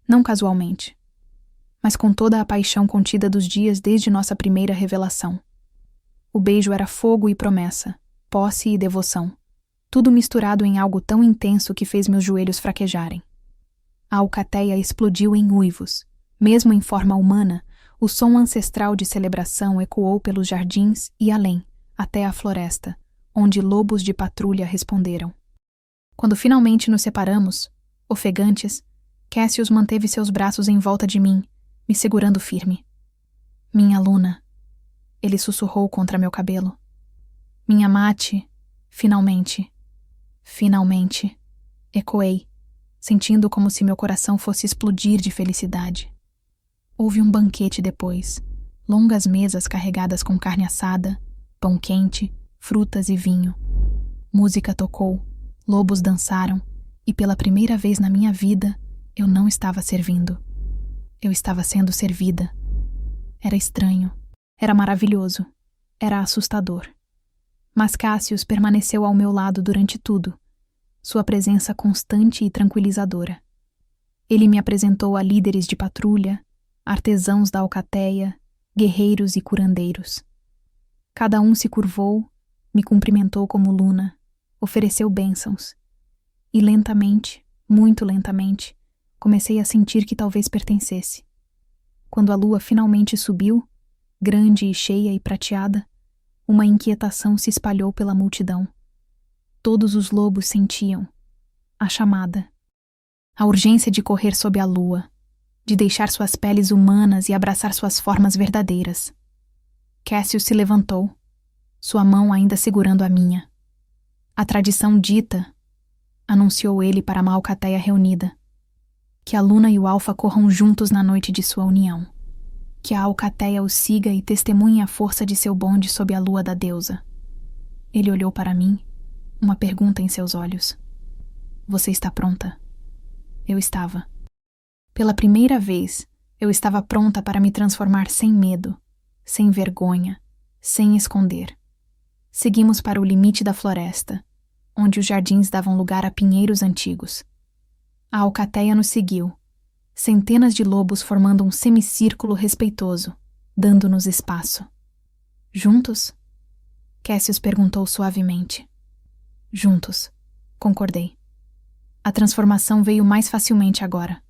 não casualmente, mas com toda a paixão contida dos dias desde nossa primeira revelação. O beijo era fogo e promessa, posse e devoção, tudo misturado em algo tão intenso que fez meus joelhos fraquejarem. A alcateia explodiu em uivos. Mesmo em forma humana, o som ancestral de celebração ecoou pelos jardins e além, até a floresta, onde lobos de patrulha responderam. Quando finalmente nos separamos, ofegantes, Cassius manteve seus braços em volta de mim, me segurando firme. Minha Luna, ele sussurrou contra meu cabelo. Minha mate, finalmente, ecoei, sentindo como se meu coração fosse explodir de felicidade. Houve um banquete depois, longas mesas carregadas com carne assada, pão quente, frutas e vinho. Música tocou, lobos dançaram, e pela primeira vez na minha vida, eu não estava servindo. Eu estava sendo servida. Era estranho, era maravilhoso, era assustador. Mas Cassius permaneceu ao meu lado durante tudo, sua presença constante e tranquilizadora. Ele me apresentou a líderes de patrulha, artesãos da alcateia, guerreiros e curandeiros. Cada um se curvou, me cumprimentou como Luna, ofereceu bênçãos. E lentamente, muito lentamente, comecei a sentir que talvez pertencesse. Quando a lua finalmente subiu, grande e cheia e prateada, uma inquietação se espalhou pela multidão. Todos os lobos sentiam a chamada, a urgência de correr sob a lua, de deixar suas peles humanas e abraçar suas formas verdadeiras. Cassius se levantou, sua mão ainda segurando a minha. A tradição dita, anunciou ele para a Malcateia reunida, que a Luna e o Alfa corram juntos na noite de sua união, que a Alcateia o siga e testemunhe a força de seu bonde sob a lua da deusa. Ele olhou para mim, uma pergunta em seus olhos. Você está pronta? Eu estava. Pela primeira vez, eu estava pronta para me transformar sem medo, sem vergonha, sem esconder. Seguimos para o limite da floresta, onde os jardins davam lugar a pinheiros antigos. A Alcateia nos seguiu, centenas de lobos formando um semicírculo respeitoso, dando-nos espaço. Juntos? Cassius perguntou suavemente. Juntos, concordei. A transformação veio mais facilmente agora.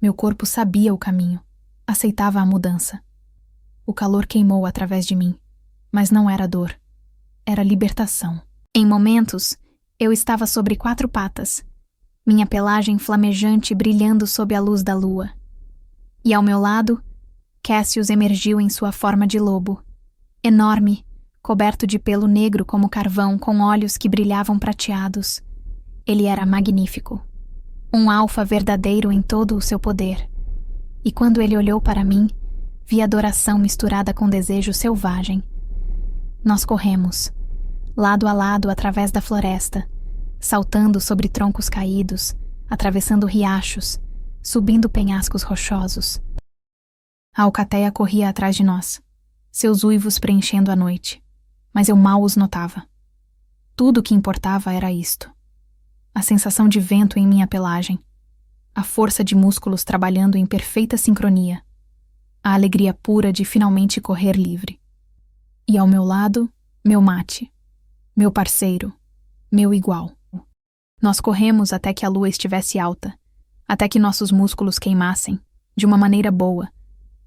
Meu corpo sabia o caminho, aceitava a mudança. O calor queimou através de mim, mas não era dor, era libertação. Em momentos, eu estava sobre 4 patas, minha pelagem flamejante brilhando sob a luz da lua. E ao meu lado, Cassius emergiu em sua forma de lobo, enorme, coberto de pelo negro como carvão com olhos que brilhavam prateados. Ele era magnífico, um alfa verdadeiro em todo o seu poder. E quando ele olhou para mim, vi adoração misturada com desejo selvagem. Nós corremos, lado a lado através da floresta, saltando sobre troncos caídos, atravessando riachos, subindo penhascos rochosos. A Alcateia corria atrás de nós, seus uivos preenchendo a noite, mas eu mal os notava. Tudo o que importava era isto: a sensação de vento em minha pelagem, a força de músculos trabalhando em perfeita sincronia, a alegria pura de finalmente correr livre. E ao meu lado, meu mate, meu parceiro, meu igual. Nós corremos até que a lua estivesse alta, até que nossos músculos queimassem, de uma maneira boa,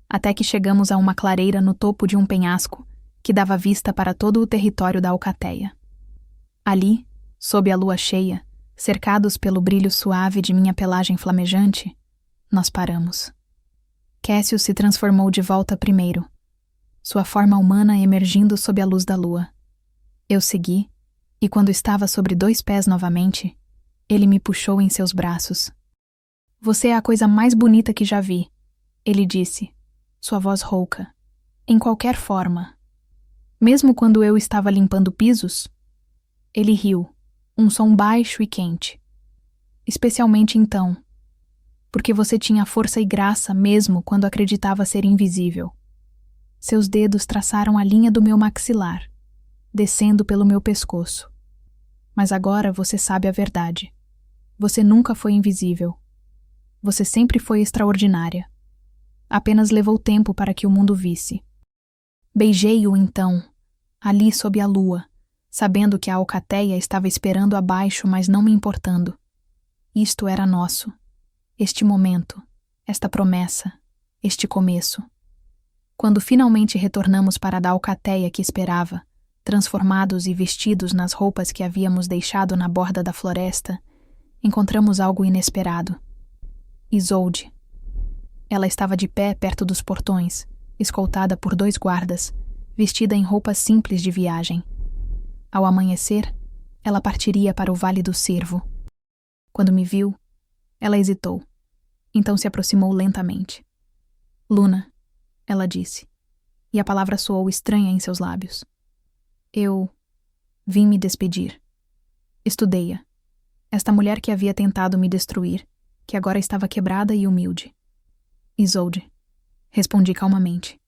até que chegamos a uma clareira no topo de um penhasco que dava vista para todo o território da Alcateia. Ali, sob a lua cheia, cercados pelo brilho suave de minha pelagem flamejante, nós paramos. Cassius se transformou de volta primeiro, sua forma humana emergindo sob a luz da lua. Eu segui, e quando estava sobre 2 pés novamente, ele me puxou em seus braços. Você é a coisa mais bonita que já vi, ele disse, sua voz rouca, em qualquer forma. Mesmo quando eu estava limpando pisos? Ele riu, um som baixo e quente. Especialmente então, porque você tinha força e graça mesmo quando acreditava ser invisível. Seus dedos traçaram a linha do meu maxilar, descendo pelo meu pescoço. Mas agora você sabe a verdade. Você nunca foi invisível. Você sempre foi extraordinária. Apenas levou tempo para que o mundo visse. Beijei-o então, ali sob a lua, sabendo que a Alcateia estava esperando abaixo, mas não me importando. Isto era nosso. Este momento, esta promessa, este começo. Quando finalmente retornamos para a Alcateia que esperava, transformados e vestidos nas roupas que havíamos deixado na borda da floresta, encontramos algo inesperado. Isolde. Ela estava de pé perto dos portões, escoltada por 2 guardas, vestida em roupas simples de viagem. Ao amanhecer, ela partiria para o Vale do Cervo. Quando me viu, ela hesitou, então se aproximou lentamente. Luna, ela disse, e a palavra soou estranha em seus lábios. Eu vim me despedir. Estudei-a. Esta mulher que havia tentado me destruir, que agora estava quebrada e humilde. Isolde, respondi calmamente.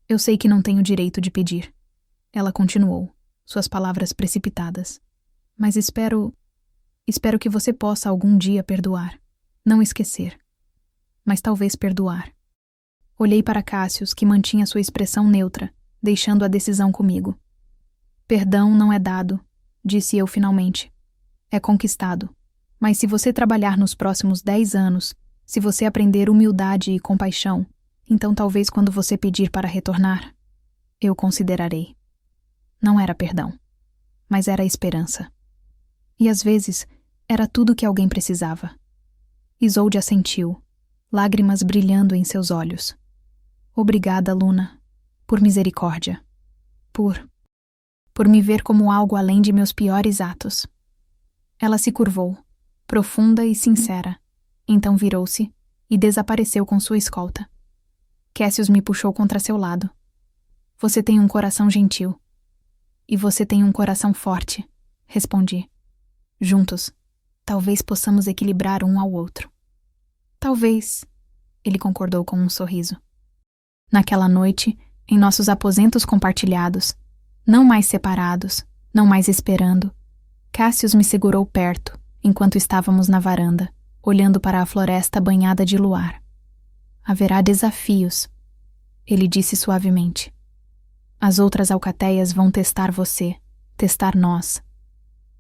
Eu sei que não tenho direito de pedir. Ela continuou, suas palavras precipitadas. Mas espero que você possa algum dia perdoar. Não esquecer. Mas talvez perdoar. Olhei para Cassius, que mantinha sua expressão neutra, deixando a decisão comigo. Perdão não é dado, disse eu finalmente. É conquistado. Mas se você trabalhar nos próximos 10 anos, Se você aprender humildade e compaixão, então talvez quando você pedir para retornar, eu considerarei. Não era perdão, mas era esperança. E às vezes, era tudo que alguém precisava. Isolde assentiu, lágrimas brilhando em seus olhos. Obrigada, Luna, por misericórdia, por me ver como algo além de meus piores atos. Ela se curvou, profunda e sincera, então virou-se e desapareceu com sua escolta. Cassius me puxou contra seu lado. Você tem um coração gentil. E você tem um coração forte, respondi. Juntos, talvez possamos equilibrar um ao outro. Talvez, ele concordou com um sorriso. Naquela noite, em nossos aposentos compartilhados, não mais separados, não mais esperando, Cassius me segurou perto, enquanto estávamos na varanda, olhando para a floresta banhada de luar. Haverá desafios, ele disse suavemente. As outras alcateias vão testar você, testar nós.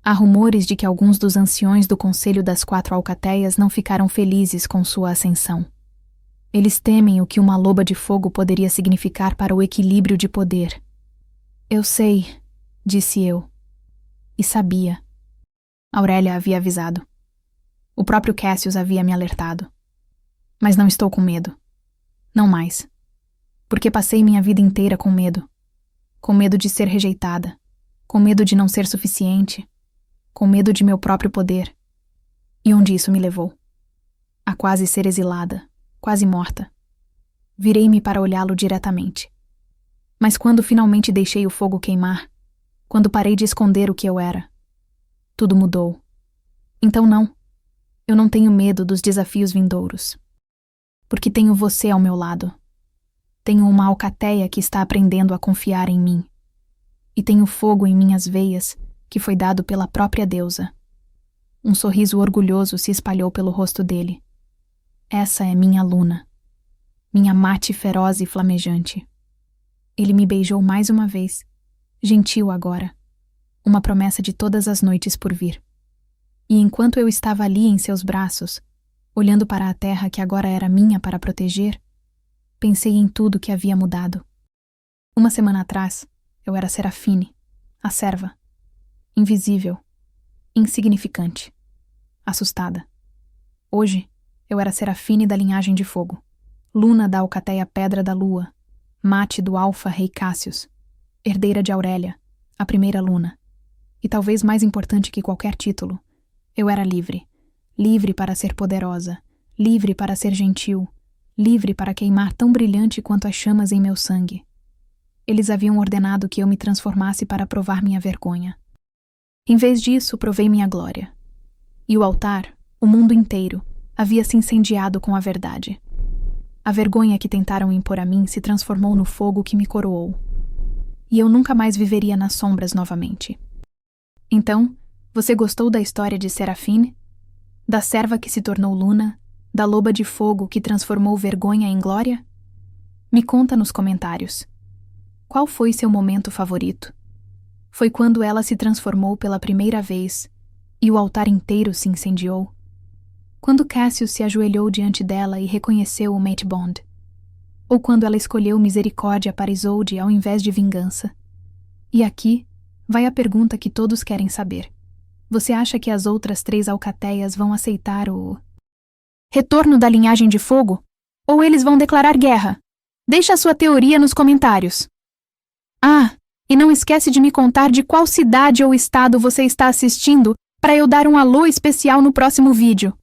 Há rumores de que alguns dos anciões do Conselho das 4 Alcateias não ficaram felizes com sua ascensão. Eles temem o que uma loba de fogo poderia significar para o equilíbrio de poder. Eu sei, disse eu. E sabia. Aurélia havia avisado. O próprio Cassius havia me alertado. Mas não estou com medo. Não mais. Porque passei minha vida inteira com medo. Com medo de ser rejeitada. Com medo de não ser suficiente. Com medo de meu próprio poder. E onde isso me levou? A quase ser exilada, quase morta. Virei-me para olhá-lo diretamente. Mas quando finalmente deixei o fogo queimar, quando parei de esconder o que eu era, tudo mudou. Então não, eu não tenho medo dos desafios vindouros. Porque tenho você ao meu lado. Tenho uma alcateia que está aprendendo a confiar em mim. E tenho fogo em minhas veias que foi dado pela própria deusa. Um sorriso orgulhoso se espalhou pelo rosto dele. Essa é minha Luna. Minha mate feroz e flamejante. Ele me beijou mais uma vez, gentil agora, uma promessa de todas as noites por vir. E enquanto eu estava ali em seus braços, olhando para a terra que agora era minha para proteger, pensei em tudo que havia mudado. Uma semana atrás, eu era Serafine, a serva. Invisível, insignificante, assustada. Hoje, eu era Serafine da linhagem de fogo, Luna da alcateia Pedra da Lua, mate do Alfa Rei Cassius, herdeira de Aurélia, a primeira Luna. E talvez mais importante que qualquer título, eu era livre. Livre para ser poderosa, livre para ser gentil, livre para queimar tão brilhante quanto as chamas em meu sangue. Eles haviam ordenado que eu me transformasse para provar minha vergonha. Em vez disso, provei minha glória. E o altar, o mundo inteiro, havia se incendiado com a verdade. A vergonha que tentaram impor a mim se transformou no fogo que me coroou. E eu nunca mais viveria nas sombras novamente. Então, você gostou da história de Serafine? Da serva que se tornou Luna? Da loba de fogo que transformou vergonha em glória? Me conta nos comentários. Qual foi seu momento favorito? Foi quando ela se transformou pela primeira vez e o altar inteiro se incendiou? Quando Cassius se ajoelhou diante dela e reconheceu o Mate Bond? Ou quando ela escolheu misericórdia para Isolde ao invés de vingança? E aqui vai a pergunta que todos querem saber. Você acha que as outras 3 alcateias vão aceitar o retorno da linhagem de fogo? Ou eles vão declarar guerra? Deixe a sua teoria nos comentários. Ah, e não esquece de me contar de qual cidade ou estado você está assistindo para eu dar um alô especial no próximo vídeo.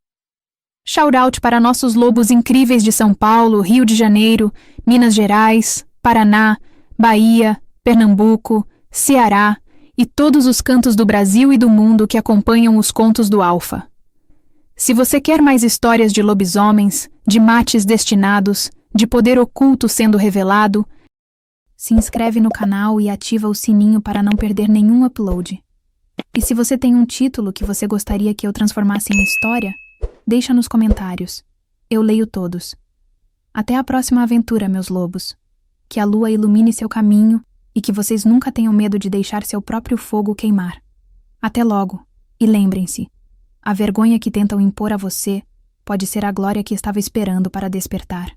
Shoutout para nossos lobos incríveis de São Paulo, Rio de Janeiro, Minas Gerais, Paraná, Bahia, Pernambuco, Ceará e todos os cantos do Brasil e do mundo que acompanham os contos do Alfa. Se você quer mais histórias de lobisomens, de mates destinados, de poder oculto sendo revelado, se inscreve no canal e ativa o sininho para não perder nenhum upload. E se você tem um título que você gostaria que eu transformasse em história, deixa nos comentários. Eu leio todos. Até a próxima aventura, meus lobos. Que a lua ilumine seu caminho e que vocês nunca tenham medo de deixar seu próprio fogo queimar. Até logo. E lembrem-se, a vergonha que tentam impor a você Pode ser a glória que estava esperando para despertar.